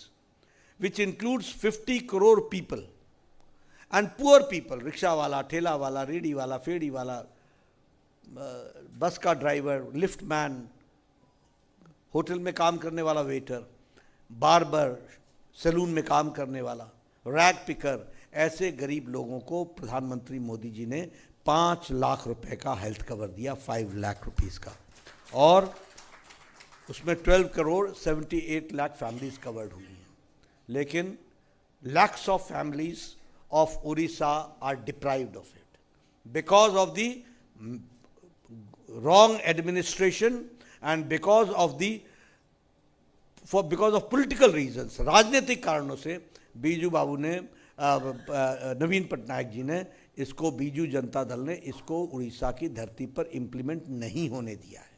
which includes 50 crore people and poor people, rickshaw wala, thela wala, ready वाला, फेड़ी वाला, बस का ड्राइवर, लिफ्ट मैन, होटल में काम करने वाला वेटर, बार्बर, सैलून में काम करने वाला, रैग पिकर, ऐसे गरीब लोगों को प्रधानमंत्री मोदी जी ने 5 लाख रुपए का हेल्थ कवर दिया, 5 लाख रुपीस का, और उसमें 12 करोड़ 78 लाख फैमिलीज कवर्ड हुई हैं। लेकिन lakhs of families of Orissa are deprived of it because of the wrong administration and because of political reasons, राजनीतिक कारणों से बीजू बाबू ने नवीन पटनायक जी ने इसको, बीजू जनता दल ने इसको उड़ीसा की धरती पर इम्प्लीमेंट नहीं होने दिया है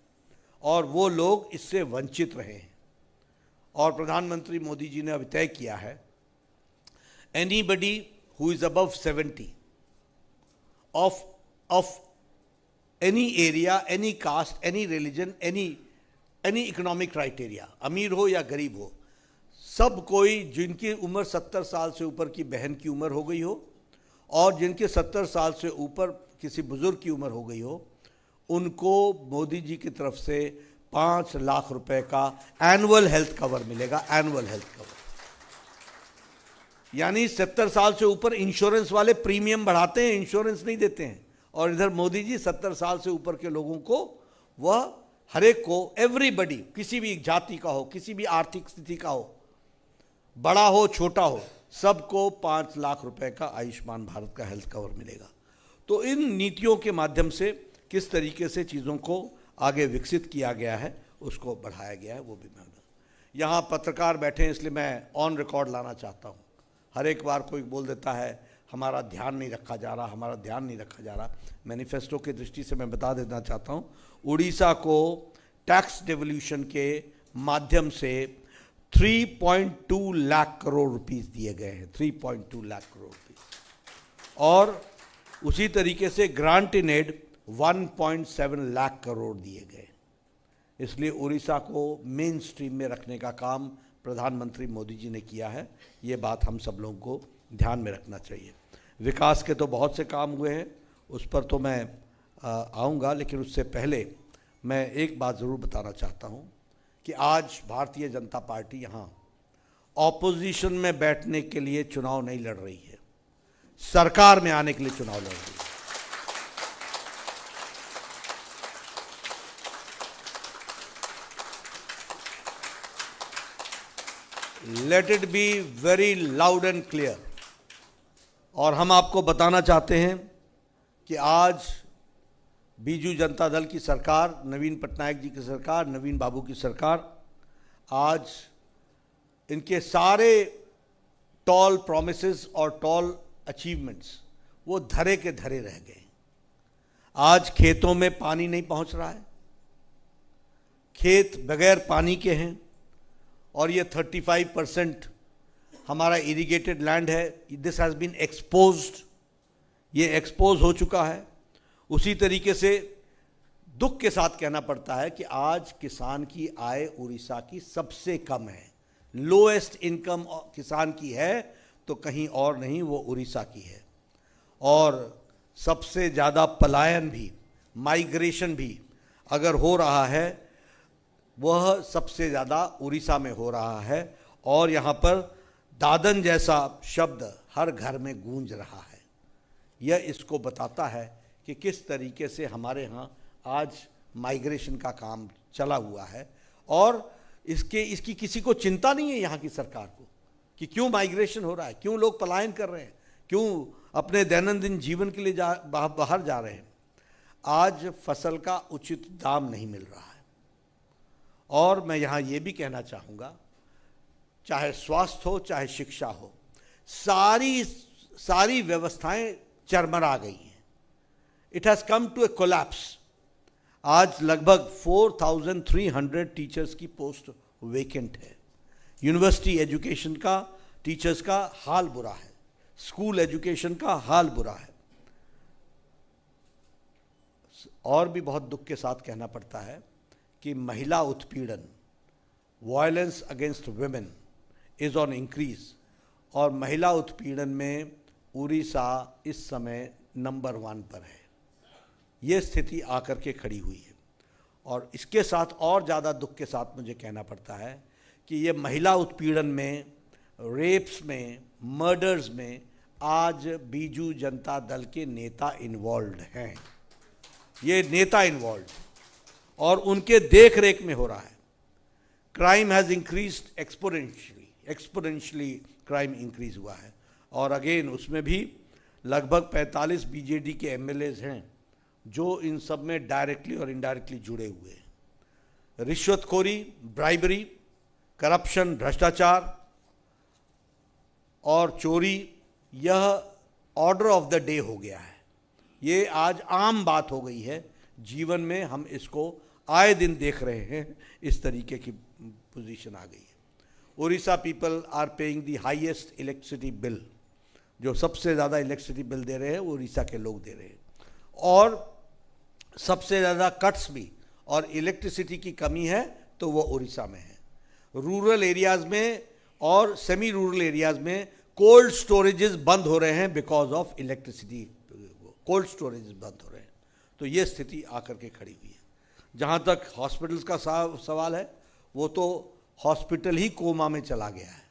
और वो लोग इससे वंचित रहे हैं। और प्रधानमंत्री मोदी जी ने अभी तय किया है, anybody who is above 70 of any area, any caste, any religion, any economic criteria, अमीर हो या गरीब हो, सब कोई जिनकी उम्र 70 साल से ऊपर की बहन की उम्र हो गई हो और जिनके 70 साल से ऊपर किसी बुजुर्ग की उम्र हो गई हो, उनको मोदी जी की तरफ से 5 लाख रुपए का एनुअल हेल्थ कवर मिलेगा। एनुअल हेल्थ कवर यानी 70 साल से ऊपर इंश्योरेंस वाले प्रीमियम बढ़ाते हैं, इंश्योरेंस नहीं देते हैं, और इधर मोदी जी 70 साल से ऊपर के लोगों को, वह हर एक को, एवरीबडी, किसी भी जाति का हो, किसी भी आर्थिक स्थिति का हो, बड़ा हो छोटा हो, सबको 5 लाख रुपए का आयुष्मान भारत का हेल्थ कवर मिलेगा। तो इन नीतियों के माध्यम से किस तरीके से चीज़ों को आगे विकसित किया गया है, उसको बढ़ाया गया है, वो भी मैं, यहाँ पत्रकार बैठे हैं इसलिए मैं ऑन रिकॉर्ड लाना चाहता हूँ। हर एक बार कोई बोल देता है हमारा ध्यान नहीं रखा जा रहा, हमारा ध्यान नहीं रखा जा रहा। मैनिफेस्टो की दृष्टि से मैं बता देना चाहता हूँ, उड़ीसा को टैक्स डेवल्यूशन के माध्यम से 3.2 लाख करोड़ रुपीस दिए गए हैं, 3.2 लाख करोड़ रुपीस, और उसी तरीके से grant in aid 1.7 lakh crore दिए गए। इसलिए उड़ीसा को मेन स्ट्रीम में रखने का काम प्रधानमंत्री मोदी जी ने किया है। ये बात हम सब लोगों को ध्यान में रखना चाहिए। विकास के तो बहुत से काम हुए हैं, उस पर तो मैं आऊँगा, लेकिन उससे पहले मैं एक बात ज़रूर बताना चाहता हूँ कि आज भारतीय जनता पार्टी यहाँ ऑपोजिशन में बैठने के लिए चुनाव नहीं लड़ रही है, सरकार में आने के लिए चुनाव लड़ रही है। Let it be very loud and clear. और हम आपको बताना चाहते हैं कि आज बीजू जनता दल की सरकार, नवीन पटनायक जी की सरकार, नवीन बाबू की सरकार, आज इनके सारे टॉल प्रॉमिसेस और टॉल अचीवमेंट्स वो धरे के धरे रह गए। आज खेतों में पानी नहीं पहुंच रहा है, खेत बगैर पानी के हैं, और ये 35% हमारा इरिगेटेड लैंड है, दिस हैज़ बीन एक्सपोज्ड, ये एक्सपोज हो चुका है। उसी तरीके से दुख के साथ कहना पड़ता है कि आज किसान की आय उड़ीसा की सबसे कम है, लोएस्ट इनकम किसान की है तो कहीं और नहीं, वो उड़ीसा की है। और सबसे ज़्यादा पलायन भी, माइग्रेशन भी अगर हो रहा है, वह सबसे ज़्यादा उड़ीसा में हो रहा है। और यहाँ पर दादन जैसा शब्द हर घर में गूंज रहा है। यह इसको बताता है कि किस तरीके से हमारे यहाँ आज माइग्रेशन का काम चला हुआ है, और इसकी किसी को चिंता नहीं है यहाँ की सरकार को कि क्यों माइग्रेशन हो रहा है, क्यों लोग पलायन कर रहे हैं, क्यों अपने दैनंदिन जीवन के लिए बाहर जा रहे हैं। आज फसल का उचित दाम नहीं मिल रहा है। और मैं यहाँ ये भी कहना चाहूँगा, चाहे स्वास्थ्य हो चाहे शिक्षा हो, सारी व्यवस्थाएं चरमरा गई हैं। It has come to a collapse. आज लगभग 4,300 टीचर्स की पोस्ट वेकेंट है। यूनिवर्सिटी एजुकेशन का, टीचर्स का हाल बुरा है, स्कूल एजुकेशन का हाल बुरा है। और भी बहुत दुख के साथ कहना पड़ता है कि महिला उत्पीड़न, violence against women is on increase, और महिला उत्पीड़न में उड़ीसा इस समय नंबर 1 पर है। ये स्थिति आकर के खड़ी हुई है। और इसके साथ और ज़्यादा दुख के साथ मुझे कहना पड़ता है कि ये महिला उत्पीड़न में, रेप्स में, मर्डर्स में आज बीजू जनता दल के नेता इन्वॉल्व हैं। ये नेता इन्वॉल्व और उनके देख रेख में हो रहा है। Crime has increased exponentially crime increase हुआ है। और अगेन उसमें भी लगभग 45 बीजेडी के एमएलएज हैं जो इन सब में डायरेक्टली और इनडायरेक्टली जुड़े हुए हैं। रिश्वतखोरी, ब्राइबरी, करप्शन, भ्रष्टाचार और चोरी, यह ऑर्डर ऑफ द डे हो गया है। ये आज आम बात हो गई है जीवन में, हम इसको आए दिन देख रहे हैं। इस तरीके की पोजीशन आ गई है। Odisha people are paying the highest electricity bill. जो सबसे ज़्यादा इलेक्ट्रिसिटी बिल दे रहे हैं वो उड़ीसा के लोग दे रहे हैं। और सबसे ज़्यादा कट्स भी और इलेक्ट्रिसिटी की कमी है तो वो उड़ीसा में है। रूरल एरियाज़ में और सेमी रूरल एरियाज़ में कोल्ड स्टोरेजेस बंद हो रहे हैं because of electricity. Cold storages बंद हो रहे हैं। तो ये स्थिति आकर के खड़ी हुई है। जहाँ तक हॉस्पिटल्स का सवाल है, वो तो हॉस्पिटल ही कोमा में चला गया है,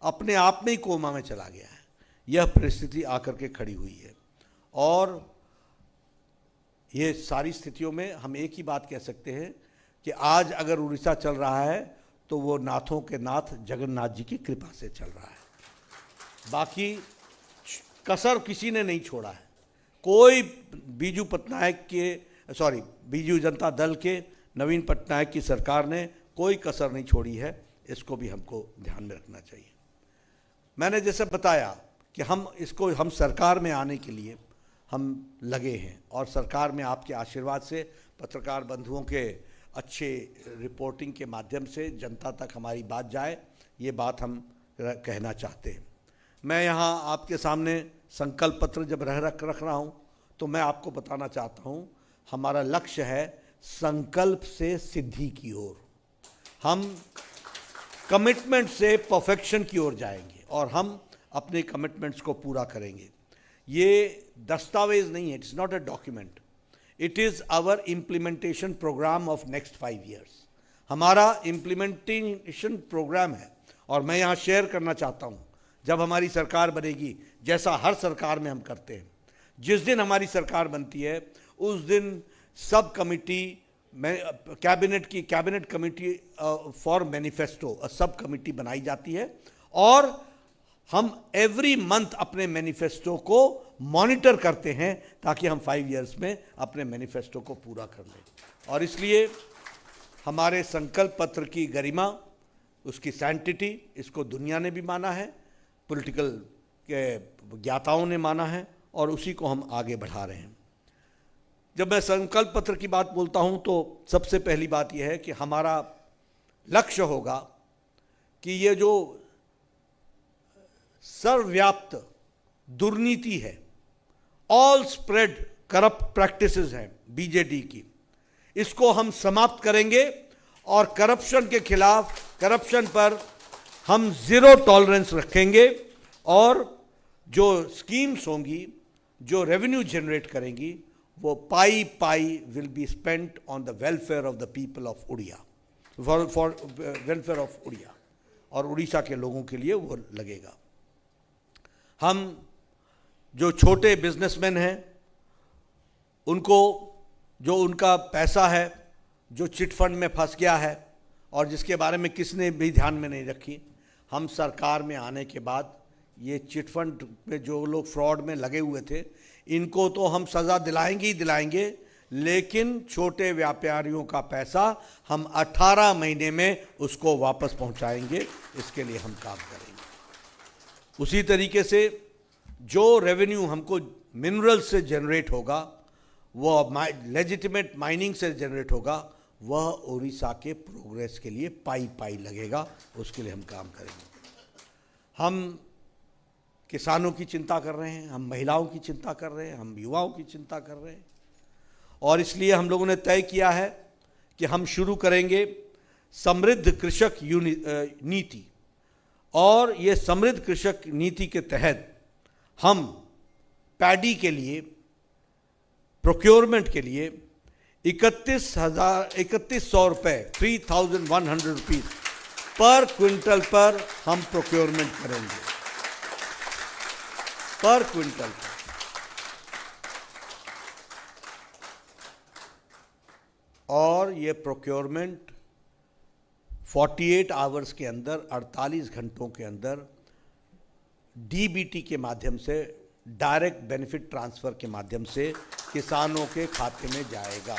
अपने आप में ही कोमा में चला गया है। यह परिस्थिति आकर के खड़ी हुई है। और ये सारी स्थितियों में हम एक ही बात कह सकते हैं कि आज अगर उड़ीसा चल रहा है तो वो नाथों के नाथ जगन्नाथ जी की कृपा से चल रहा है। बाकी कसर किसी ने नहीं छोड़ा है। कोई बीजू जनता दल के नवीन पटनायक की सरकार ने कोई कसर नहीं छोड़ी है। इसको भी हमको ध्यान में रखना चाहिए। मैंने जैसे बताया कि हम सरकार में आने के लिए हम लगे हैं और सरकार में आपके आशीर्वाद से, पत्रकार बंधुओं के अच्छे रिपोर्टिंग के माध्यम से जनता तक हमारी बात जाए, ये बात हम कहना चाहते हैं। मैं यहाँ आपके सामने संकल्प पत्र जब रख रहा हूँ तो मैं आपको बताना चाहता हूँ, हमारा लक्ष्य है संकल्प से सिद्धि की ओर। हम कमिटमेंट से परफेक्शन की ओर जाएंगे और हम अपने कमिटमेंट्स को पूरा करेंगे। ये दस्तावेज नहीं है, it's not a document, it is our implementation program of next 5 years। हमारा इम्प्लीमेंटेशन प्रोग्राम है और मैं यहाँ शेयर करना चाहता हूँ, जब हमारी सरकार बनेगी, जैसा हर सरकार में हम करते हैं, जिस दिन हमारी सरकार बनती है उस दिन सब कमिटी में कैबिनेट कमिटी फॉर मैनिफेस्टो सब कमिटी बनाई जाती है और हम एवरी मंथ अपने मैनिफेस्टो को मॉनिटर करते हैं ताकि हम 5 years में अपने मैनिफेस्टो को पूरा कर लें। और इसलिए हमारे संकल्प पत्र की गरिमा, उसकी सैंटिटी, इसको दुनिया ने भी माना है, पॉलिटिकल के ज्ञाताओं ने माना है और उसी को हम आगे बढ़ा रहे हैं। जब मैं संकल्प पत्र की बात बोलता हूं तो सबसे पहली बात यह है कि हमारा लक्ष्य होगा कि ये जो सर्वव्याप्त दुर्नीति है, ऑल स्प्रेड करप्ट प्रैक्टिसेस हैं बीजेडी की, इसको हम समाप्त करेंगे और करप्शन के खिलाफ, करप्शन पर हम ज़ीरो टॉलरेंस रखेंगे और जो स्कीम्स होंगी, जो रेवेन्यू जनरेट करेंगी, वो pie will be spent on the welfare of the people of Odia, for welfare of Odia, और उड़ीसा के लोगों के लिए वो लगेगा। हम जो छोटे बिजनेसमैन हैं उनको, जो उनका पैसा है जो चिट फंड में फंस गया है और जिसके बारे में किसने भी ध्यान में नहीं रखी, हम सरकार में आने के बाद ये चिट फंड पे जो लोग फ्रॉड में लगे हुए थे, इनको तो हम सज़ा दिलाएंगे ही दिलाएंगे, लेकिन छोटे व्यापारियों का पैसा हम 18 महीने में उसको वापस पहुंचाएंगे। इसके लिए हम काम करेंगे। उसी तरीके से जो रेवेन्यू हमको मिनरल से जनरेट होगा, वह लेजिटिमेट माइनिंग से जनरेट होगा, वह उड़ीसा के प्रोग्रेस के लिए पाई लगेगा। उसके लिए हम काम करेंगे। हम किसानों की चिंता कर रहे हैं, हम महिलाओं की चिंता कर रहे हैं, हम युवाओं की चिंता कर रहे हैं और इसलिए हम लोगों ने तय किया है कि हम शुरू करेंगे समृद्ध कृषक नीति। और ये समृद्ध कृषक नीति के तहत हम पैडी के लिए प्रोक्योरमेंट के लिए 3100 रुपये 3100 रुपीज पर क्विंटल पर हम प्रोक्योरमेंट करेंगे, पर क्विंटल पर। और ये प्रोक्योरमेंट 48 आवर्स के अंदर, 48 घंटों के अंदर डीबीटी के माध्यम से, डायरेक्ट बेनिफिट ट्रांसफर के माध्यम से किसानों के खाते में जाएगा।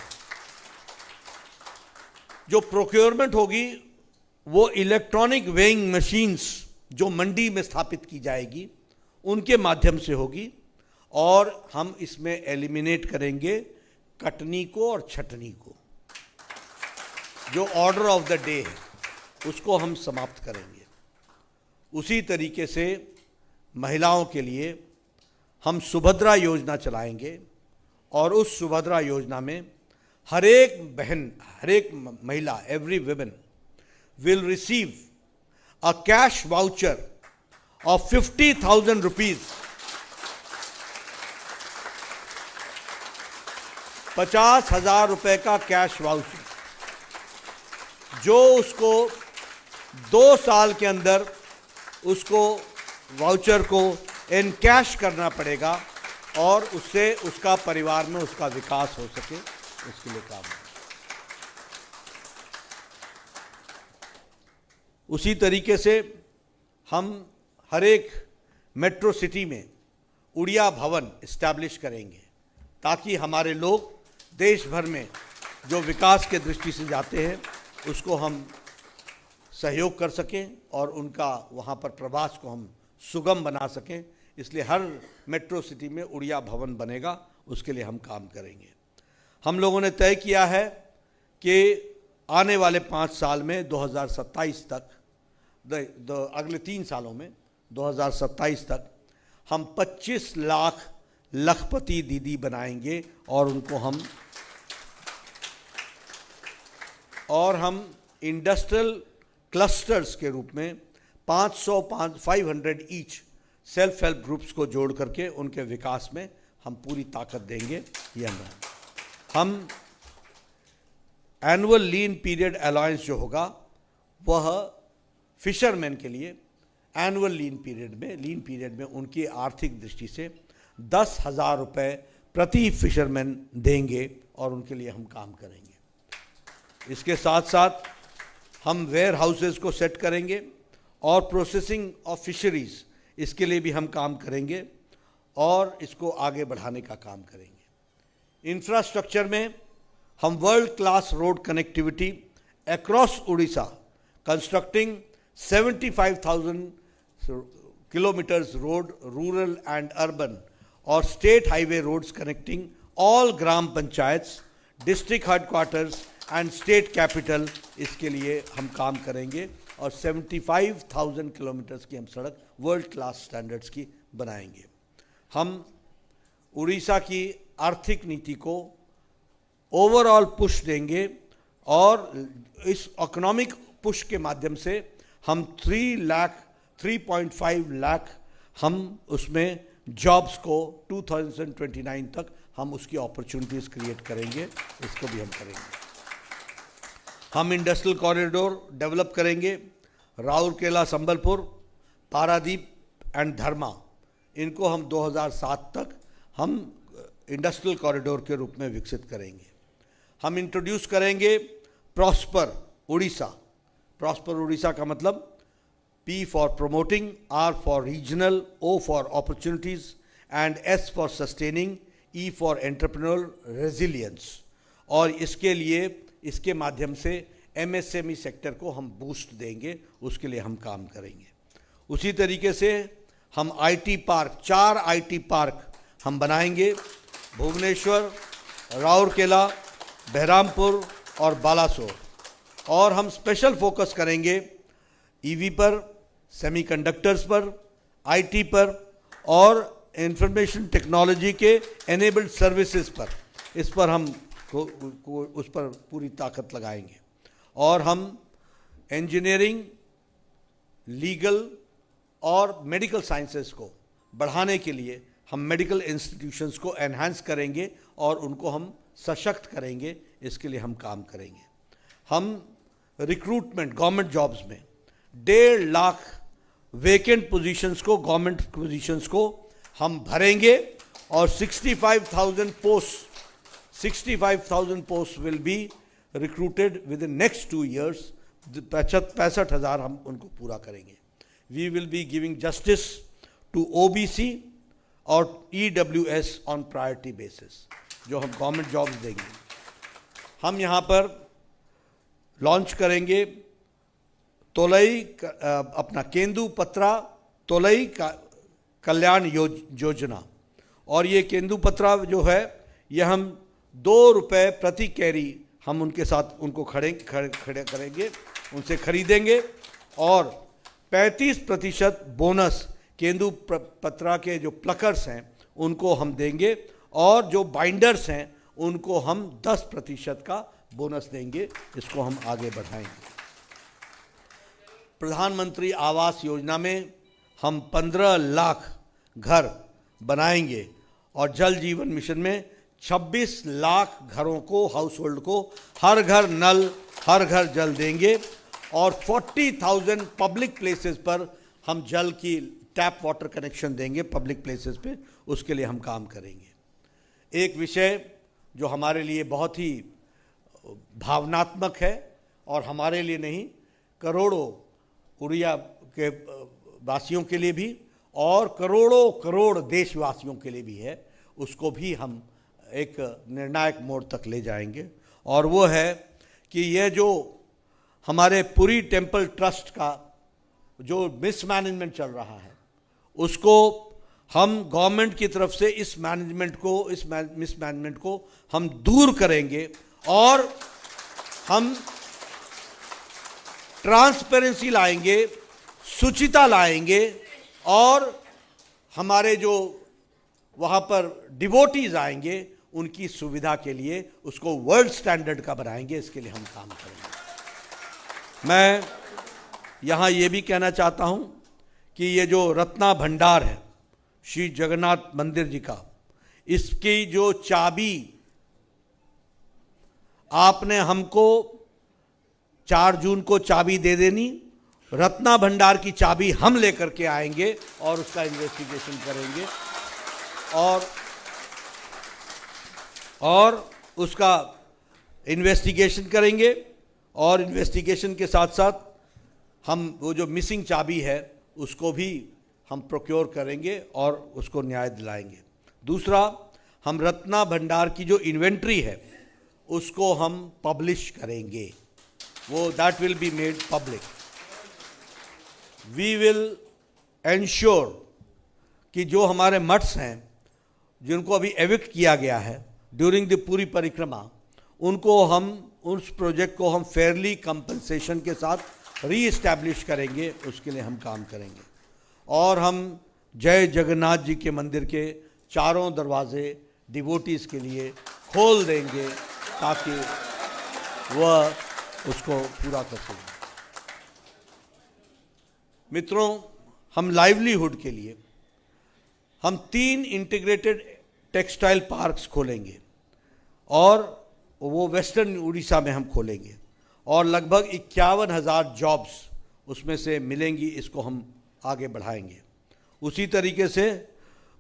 जो प्रोक्योरमेंट होगी वो इलेक्ट्रॉनिक वेइंग मशीन्स जो मंडी में स्थापित की जाएगी उनके माध्यम से होगी, और हम इसमें एलिमिनेट करेंगे कटनी को और छटनी को। जो ऑर्डर ऑफ द डे है उसको हम समाप्त करेंगे। उसी तरीके से महिलाओं के लिए हम सुभद्रा योजना चलाएंगे, और उस सुभद्रा योजना में हर एक बहन, हर एक महिला, every women will receive a cash voucher of 50,000 rupees, 50,000 रुपए का कैश वाउचर, जो उसको 2 साल के अंदर उसको वाउचर को एनकैश करना पड़ेगा, और उससे उसका परिवार में उसका विकास हो सके, उसके लिए काम। उसी तरीके से हम हर एक मेट्रो सिटी में उड़िया भवन इस्टेब्लिश करेंगे, ताकि हमारे लोग देश भर में जो विकास के दृष्टि से जाते हैं उसको हम सहयोग कर सकें, और उनका वहाँ पर प्रवास को हम सुगम बना सकें। इसलिए हर मेट्रो सिटी में उड़िया भवन बनेगा, उसके लिए हम काम करेंगे। हम लोगों ने तय किया है कि आने वाले 5 साल में 2027 तक, अगले 3 सालों में 2027 तक हम 25 लाख लखपति दीदी बनाएंगे, और उनको हम इंडस्ट्रियल क्लस्टर्स के रूप में 500 ईच सेल्फ हेल्प ग्रुप्स को जोड़ करके उनके विकास में हम पूरी ताकत देंगे। ये हम एनुअल लीन पीरियड अलाउंस जो होगा वह फिशरमैन के लिए एनुअल लीन पीरियड में उनकी आर्थिक दृष्टि से 10,000 रुपये प्रति फिशरमैन देंगे, और उनके लिए हम काम करेंगे। इसके साथ साथ हम वेयर हाउसेज को सेट करेंगे, और प्रोसेसिंग ऑफ फिशरीज, इसके लिए भी हम काम करेंगे, और इसको आगे बढ़ाने का काम करेंगे। इंफ्रास्ट्रक्चर में हम world class road connectivity across Orissa, constructing 75,000 kilometers road, rural and urban, और state highway roads connecting all gram panchayats, district headquarters and state capital, इसके लिए हम काम करेंगे, और 75,000 किलोमीटर्स की हम सड़क वर्ल्ड क्लास स्टैंडर्ड्स की बनाएंगे। हम उड़ीसा की आर्थिक नीति को ओवरऑल पुश देंगे, और इस इकोनॉमिक पुश के माध्यम से हम 3.5 लाख हम उसमें जॉब्स को 2029 तक हम उसकी अपॉर्चुनिटीज़ क्रिएट करेंगे, इसको भी हम करेंगे। हम इंडस्ट्रियल कॉरिडोर डेवलप करेंगे, राउरकेला, संबलपुर, पारादीप एंड धर्मा, इनको हम 2007 तक हम इंडस्ट्रियल कॉरिडोर के रूप में विकसित करेंगे। हम इंट्रोड्यूस करेंगे प्रॉस्पर उड़ीसा। प्रॉस्पर उड़ीसा का मतलब P for promoting, R for regional, O for opportunities and S for sustaining, E for entrepreneurial resilience। और इसके लिए, इसके माध्यम से MSME सेक्टर को हम बूस्ट देंगे, उसके लिए हम काम करेंगे। उसी तरीके से हम IT पार्क, 4 IT पार्क हम बनाएंगे, भुवनेश्वर, राउरकेला, बहरामपुर और बालासोर। और हम स्पेशल फोकस करेंगे EV पर, सेमीकंडक्टर्स पर, IT पर, और इंफॉर्मेशन टेक्नोलॉजी के एनेबल्ड सर्विसेज पर। इस पर हम उस पर पूरी ताकत लगाएंगे। और हम इंजीनियरिंग, लीगल और मेडिकल साइंसेस को बढ़ाने के लिए हम मेडिकल इंस्टीट्यूशंस को एनहांस करेंगे और उनको हम सशक्त करेंगे, इसके लिए हम काम करेंगे। हम रिक्रूटमेंट गवर्नमेंट जॉब्स में 1.5 लाख वेकेंट पोजीशंस को, गवर्नमेंट पोजीशंस को हम भरेंगे और 65,000 post will be recruited within next 2 years। 65,000 हम उनको पूरा करेंगे। We will be giving justice to OBC और EWS ऑन प्रायोरिटी बेसिस, जो हम गवर्नमेंट जॉब्स देंगे। हम यहाँ पर लॉन्च करेंगे तोलई अपना केंदुपत्रा तोलई कल्याण योजना, और ये केंदुपत्रा जो है ये हम 2 रुपये प्रति कैरी हम उनके साथ उनको खड़े करेंगे, उनसे खरीदेंगे और 35% बोनस केंदुपत्रा के जो प्लकर्स हैं उनको हम देंगे, और जो बाइंडर्स हैं उनको हम 10% का बोनस देंगे। इसको हम आगे बढ़ाएंगे। प्रधानमंत्री आवास योजना में हम 15 लाख घर बनाएंगे और जल जीवन मिशन में 26 लाख घरों को, हाउस होल्ड को हर घर नल, हर घर जल देंगे और 40,000 पब्लिक प्लेसेस पर हम जल की टैप वाटर कनेक्शन देंगे पब्लिक प्लेसेस पे, उसके लिए हम काम करेंगे। एक विषय जो हमारे लिए बहुत ही भावनात्मक है और हमारे लिए नहीं, करोड़ों उड़िया के वासियों के लिए भी और करोड़ों करोड़ देशवासियों के लिए भी है, उसको भी हम एक निर्णायक मोड़ तक ले जाएंगे। और वो है कि यह जो हमारे पुरी टेम्पल ट्रस्ट का जो मिसमैनेजमेंट चल रहा है, उसको हम गवर्नमेंट की तरफ से इस मिसमैनेजमेंट को हम दूर करेंगे और हम ट्रांसपेरेंसी लाएंगे, शुचिता लाएंगे और हमारे जो वहाँ पर डिवोटीज आएंगे उनकी सुविधा के लिए उसको वर्ल्ड स्टैंडर्ड का बनाएंगे। इसके लिए हम काम करेंगे। मैं यहाँ ये भी कहना चाहता हूँ कि ये जो रत्ना भंडार है श्री जगन्नाथ मंदिर जी का, इसकी जो चाबी आपने हमको 4 जून को चाबी दे देनी, रत्ना भंडार की चाबी हम लेकर के आएंगे और उसका इन्वेस्टिगेशन करेंगे और उसका इन्वेस्टिगेशन करेंगे और इन्वेस्टिगेशन के साथ साथ हम वो जो मिसिंग चाबी है उसको भी हम प्रोक्योर करेंगे और उसको न्याय दिलाएंगे। दूसरा, हम रत्ना भंडार की जो इन्वेंट्री है उसको हम पब्लिश करेंगे, वो that will be made public. We will ensure कि जो हमारे मठ्स हैं जिनको अभी एविक्ट किया गया है ड्यूरिंग द पूरी परिक्रमा, उनको हम उस प्रोजेक्ट को हम फेयरली कंपनसेशन के साथ री एस्टैब्लिश करेंगे, उसके लिए हम काम करेंगे। और हम जय जगन्नाथ जी के मंदिर के चारों दरवाजे डिवोटीज़ के लिए खोल देंगे ताकि वह उसको पूरा कर सकें। मित्रों, हम लाइवलीहुड के लिए हम 3 इंटीग्रेटेड टेक्सटाइल पार्क्स खोलेंगे और वो वेस्टर्न उड़ीसा में हम खोलेंगे और लगभग 51,000 जॉब्स उसमें से मिलेंगी। इसको हम आगे बढ़ाएंगे। उसी तरीके से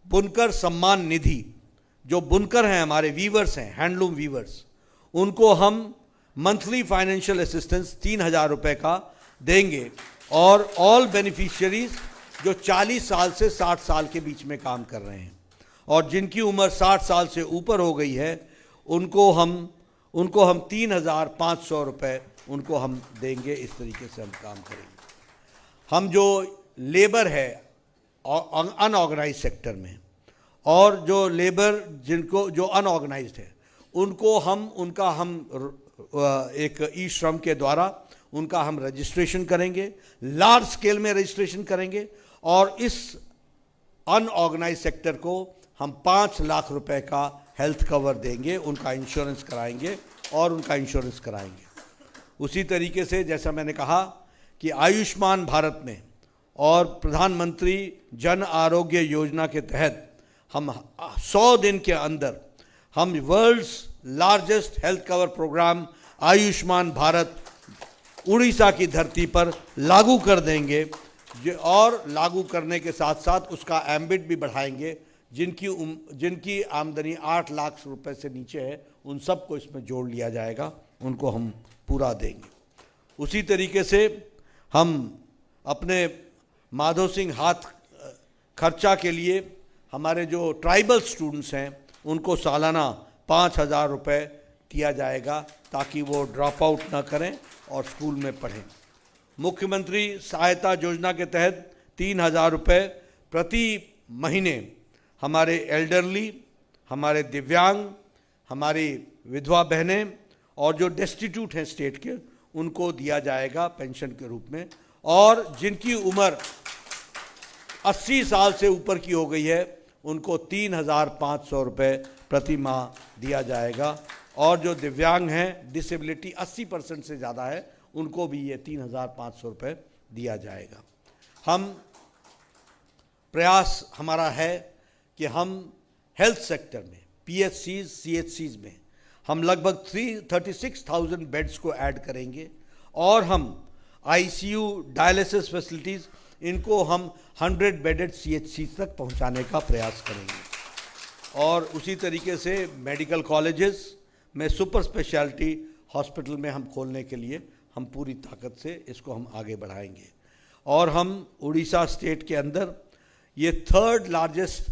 बुनकर सम्मान निधि, जो बुनकर हैं हमारे वीवर्स हैं, हैंडलूम वीवर्स, उनको हम मंथली फाइनेंशियल असिस्टेंस 3,000 रुपये का देंगे और ऑल बेनिफिशियरीज जो 40 साल से 60 साल के बीच में काम कर रहे हैं और जिनकी उम्र 60 साल से ऊपर हो गई है उनको हम 3,500 रुपये उनको हम देंगे। इस तरीके से हम काम करेंगे। हम जो लेबर है अनऑर्गेनाइज सेक्टर में और जो लेबर जिनको जो अनऑर्गेनाइज्ड है उनको उनका हम एक ई श्रम के द्वारा उनका हम रजिस्ट्रेशन करेंगे, लार्ज स्केल में रजिस्ट्रेशन करेंगे और इस अनऑर्गेनाइज सेक्टर को हम 5 लाख रुपए का हेल्थ कवर देंगे, उनका इंश्योरेंस कराएंगे और उनका इंश्योरेंस कराएंगे। उसी तरीके से जैसा मैंने कहा कि आयुष्मान भारत में और प्रधानमंत्री जन आरोग्य योजना के तहत हम 100 दिन के अंदर हम world's largest health cover program Ayushman Bharat Odisha की धरती पर लागू कर देंगे, और लागू करने के साथ साथ उसका एम्बिट भी बढ़ाएंगे। जिनकी आमदनी 8 लाख रुपए से नीचे है उन सबको इसमें जोड़ लिया जाएगा, उनको हम पूरा देंगे। उसी तरीके से हम अपने माधव सिंह हाथ खर्चा के लिए हमारे जो ट्राइबल स्टूडेंट्स हैं उनको सालाना 5,000 रुपये दिया जाएगा ताकि वो ड्रॉप आउट ना करें और स्कूल में पढ़ें। मुख्यमंत्री सहायता योजना के तहत 3,000 रुपये प्रति महीने हमारे एल्डरली, हमारे दिव्यांग, हमारी विधवा बहनें और जो डेस्टिट्यूट हैं स्टेट के, उनको दिया जाएगा पेंशन के रूप में। और जिनकी उम्र 80 साल से ऊपर की हो गई है उनको 3,500 रुपये प्रति माह दिया जाएगा। और जो दिव्यांग हैं, डिसेबिलिटी 80% से ज़्यादा है, उनको भी ये 3,500 रुपये दिया जाएगा। प्रयास हमारा है कि हम हेल्थ सेक्टर में PHCs, CHCs में हम लगभग 36,000 बेड्स को ऐड करेंगे और हम ICU, डायलिसिस फैसिलिटीज़, इनको हम 100 बेडेड CHCs तक पहुंचाने का प्रयास करेंगे। और उसी तरीके से मेडिकल कॉलेजेस में सुपर स्पेशलिटी हॉस्पिटल में हम खोलने के लिए हम पूरी ताकत से इसको हम आगे बढ़ाएंगे। और हम उड़ीसा स्टेट के अंदर ये 3rd लार्जेस्ट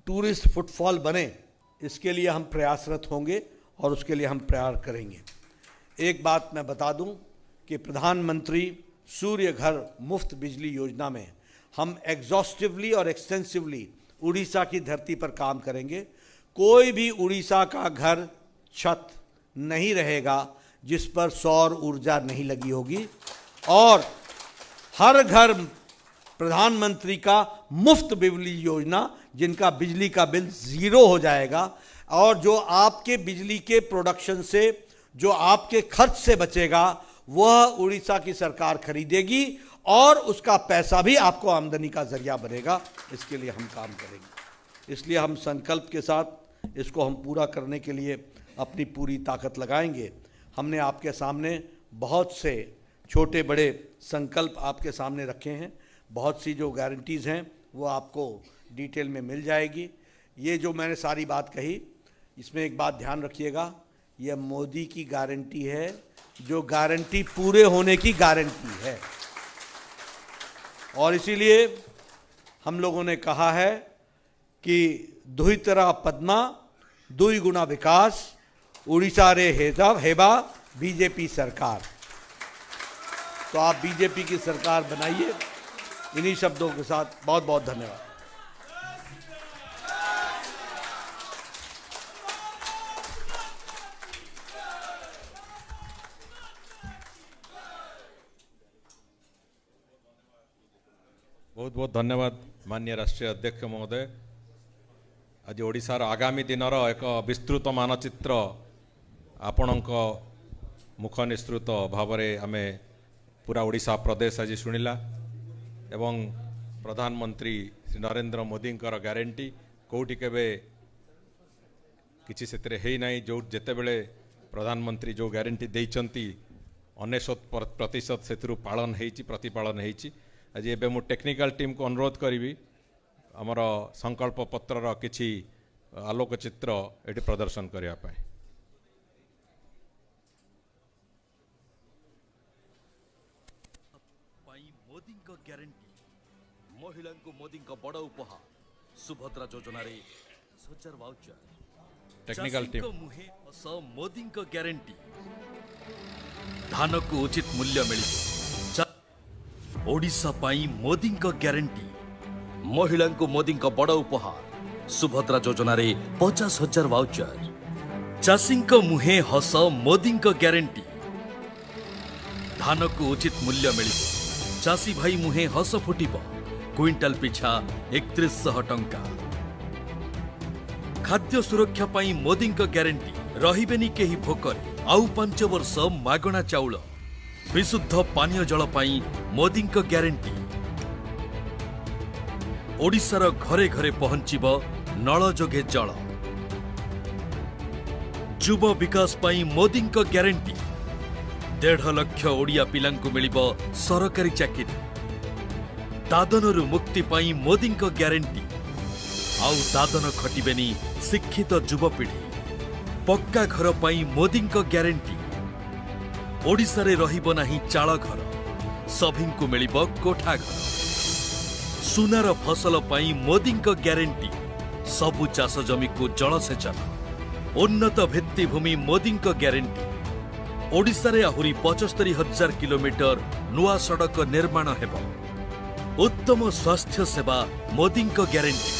टूरिस्ट फुटफॉल बने, इसके लिए हम प्रयासरत होंगे और उसके लिए हम प्रयास करेंगे। एक बात मैं बता दूं कि प्रधानमंत्री सूर्य घर मुफ्त बिजली योजना में हम एग्जॉस्टिवली और एक्सटेंसिवली उड़ीसा की धरती पर काम करेंगे। कोई भी उड़ीसा का घर छत नहीं रहेगा जिस पर सौर ऊर्जा नहीं लगी होगी, और हर घर प्रधानमंत्री का मुफ्त बिजली योजना, जिनका बिजली का बिल 0 हो जाएगा। और जो आपके बिजली के प्रोडक्शन से, जो आपके खर्च से बचेगा, वह उड़ीसा की सरकार खरीदेगी और उसका पैसा भी आपको आमदनी का जरिया बनेगा। इसके लिए हम काम करेंगे। इसलिए हम संकल्प के साथ इसको हम पूरा करने के लिए अपनी पूरी ताकत लगाएंगे। हमने आपके सामने बहुत से छोटे बड़े संकल्प आपके सामने रखे हैं। बहुत सी जो गारंटीज़ हैं वो आपको डिटेल में मिल जाएगी। ये जो मैंने सारी बात कही, इसमें एक बात ध्यान रखिएगा, यह मोदी की गारंटी है, जो गारंटी पूरे होने की गारंटी है। और इसीलिए हम लोगों ने कहा है कि दुहितरा पद्मा, दुई गुना विकास, उड़ीसा रे हेबा, बीजेपी सरकार। तो आप बीजेपी की सरकार बनाइए। इन्हीं शब्दों के साथ बहुत बहुत धन्यवाद। बहुत बहुत धन्यवाद माननीय राष्ट्रीय अध्यक्ष महोदय। आज ओडिशार आगामी दिनर एक विस्तृत मानचित्र आपणक मुख निसृत भाव में आमे पूरा ओडिशा प्रदेश आज शुणिला एवं प्रधानमंत्री श्री नरेंद्र मोदी गारंटी कौटी केबे किछि सेतरे हेई नाही। जो जेते बेले प्रधानमंत्री जो गारंटी देइचंती 99% सेतरु पालन हेइची, प्रतिपालन हेइची। आज एबे मु टेक्निकल टीम को अनुरोध करी आमर संकल्प पत्रर किछि आलोक चित्र एटी प्रदर्शन करिया पाए। मोदी ग्यारंटी महिला को मोदी बड़ उपहार सुभद्रा योजना रे 1000 वाउचर टेक्निकल टीम मुहे मोदी ग्यारंटी धान को उचित मूल्य मिल ओडिशा पाई मोदी ग्यारंटी महिला को मोदी बड़ उपहार सुभद्रा योजना रे 50,000 वाउचर चाषी मुहे हस मोदी ग्यारंटी धान को उचित मूल्य मिल चाषी भाई मुहे हस फुटिब क्विंटाल पिछा 3100 टंका खाद्य सुरक्षा पाई मोदी ग्यारंटी रहिबेनी केही भोकरे आउ 5 वर्ष मागणा चाउल विशुद्ध पानीय जल पाई मोदी ग्यारंटी ओडिशार घरे घरे पहुंचीब नल जोगे जल। युवा विकास पाई मोदी ग्यारंटी 1.5 लाख ओडिया पिलांकु मिलिबो सरकारी चाकरी। दादनरु मुक्ति पाई मोदी ग्यारंटी आउ दादन खटिबेनी शिक्षित युवपीढ़ी। पक्का घर पाई मोदी ग्यारंटी ओडिशा रे रहिबो नाही चाळ घर, सभिंकु मिलिबो कोठा घर। सुनार फसल पाई मोदी ग्यारंटी सबु चाष जमी को जलसेचन। उन्नत भित्तिभूमि मोदी ग्यारंटी ओडिशा रे आहुरी 75,000 किलोमीटर नुआ सड़क निर्माण हेब। उत्तम स्वास्थ्य सेवा मोदी ग्यारंटी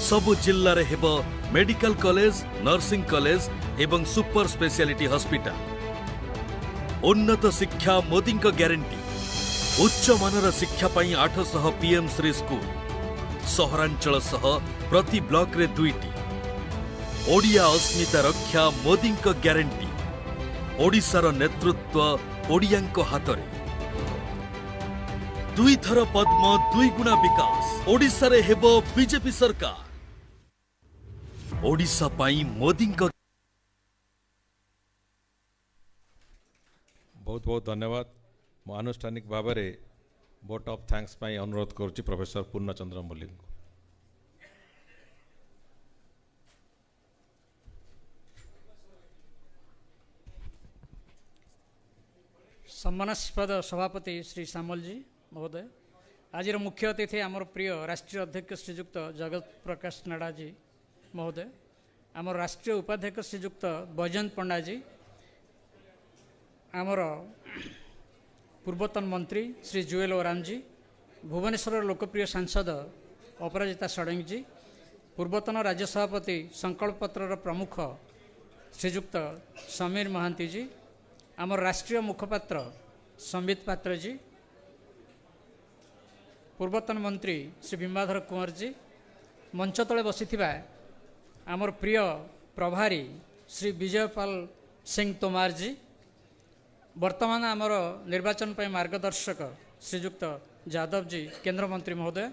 सबु जिल्ला रे हेब मेडिकल कॉलेज, नर्सिंग कॉलेज एवं सुपर स्पेशलिटी हॉस्पिटल। उन्नत शिक्षा मोदी ग्यारंटी उच्च मानर शिक्षा पाई 800 पीएम श्री स्कूल। सहरांचल सह प्रति ब्लॉक रे 2टी। ओडिया अस्मिता रक्षा मोदी ग्यारंटी ओडिशार नेतृत्व ओडियांको हातरे। 2 थर पद्म 2 गुणा विकास ओडिशा रे हेबो बीजेपी सरकार। ओडिशा पाई मोदी बहुत बहुत धन्यवाद। मु आनुष्ठानिक भाव में वोट ऑफ थैंक्स पाई अनुरोध करुच्ची प्रोफेसर पूर्णचंद्र मल्लिक को। सम्मानास्पद सभापति श्री सामल जी महोदय, आज मुख्य अतिथि आमर प्रिय राष्ट्रीय अध्यक्ष श्रीजुक्त जगत प्रकाश नाडा जी महोदय, आमर राष्ट्रीय उपाध्यक्ष श्रीजुक्त बैजयंत पंडा जी, आमर पूर्वतन मंत्री श्री जुएल ओराम जी, भुवनेश्वर लोकप्रिय सांसद अपराजिता षडंगी जी, पूर्वतन राज्य सभापति संकल्प पत्र प्रमुख श्रीजुक्त समीर महांती जी, आमर राष्ट्रीय मुखपात्र संबित पात्र जी, पूर्वतन मंत्री श्री बिंबाधर कुंवर जी, मंच तले बसिथिबा आमर प्रिय प्रभारी श्री विजयपाल सिंह तोमार जी, वर्तमान आमर निर्वाचन पर मार्गदर्शक श्रीजुक्त यादव जी केंद्र मंत्री महोदय,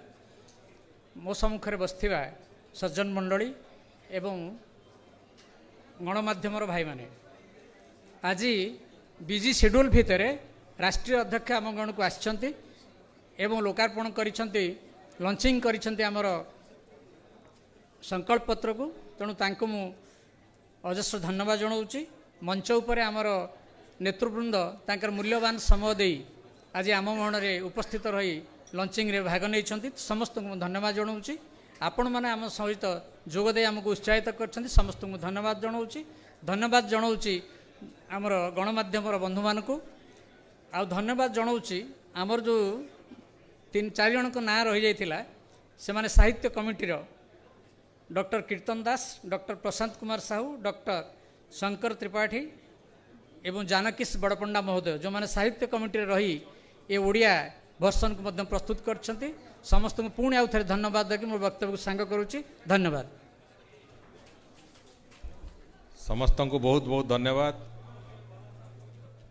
मो सम्मुखें बसथिबा सज्जन मंडली एवं गणमाध्यम भाई माने, आज बिजी शेड्यूल भितर राष्ट्रीय अध्यक्ष आम गण को आसिछंती एवं लोकार्पण करिछंती, लॉन्चिंग करिछंती आमर संकल्प पत्र को। तेणु तांको मु अजस्र धन्यवाद जनाऊँगी। मंच उपर आमर नेतृवृंद तांकर मूल्यवान समय दे आज आम मन में उपस्थित रही लॉन्चिंग रे भाग नहीं, समस्त को धन्यवाद जनाऊँगी। आपण मैंने आम सहित जोगदे आमको उत्साहित कर समस्त को धन्यवाद जनाऊँगी। धन्यवाद जनाऊँगी आमर गणमाध्यम बंधु मान को। आ धन्यवाद जनाऊँगी आमर जो 3-4 जन को ना रही जाइथिला से माने साहित्य कमिटी डॉक्टर कीर्तन दास, डॉक्टर प्रशांत कुमार साहू, डॉक्टर शंकर त्रिपाठी एवं जानकीश बड़पंडा महोदय, जो माने साहित्य कमिटी रही ये ओडिया वर्सन को मध्य प्रस्तुत करछंती। समस्त को पुणी आउ थे धन्यवाद देकी मोर वक्तव्य को सांग करुच्ची। धन्यवाद समस्त को बहुत बहुत धन्यवाद।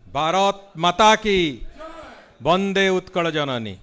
भारत माता की वंदे उत्कल जननी।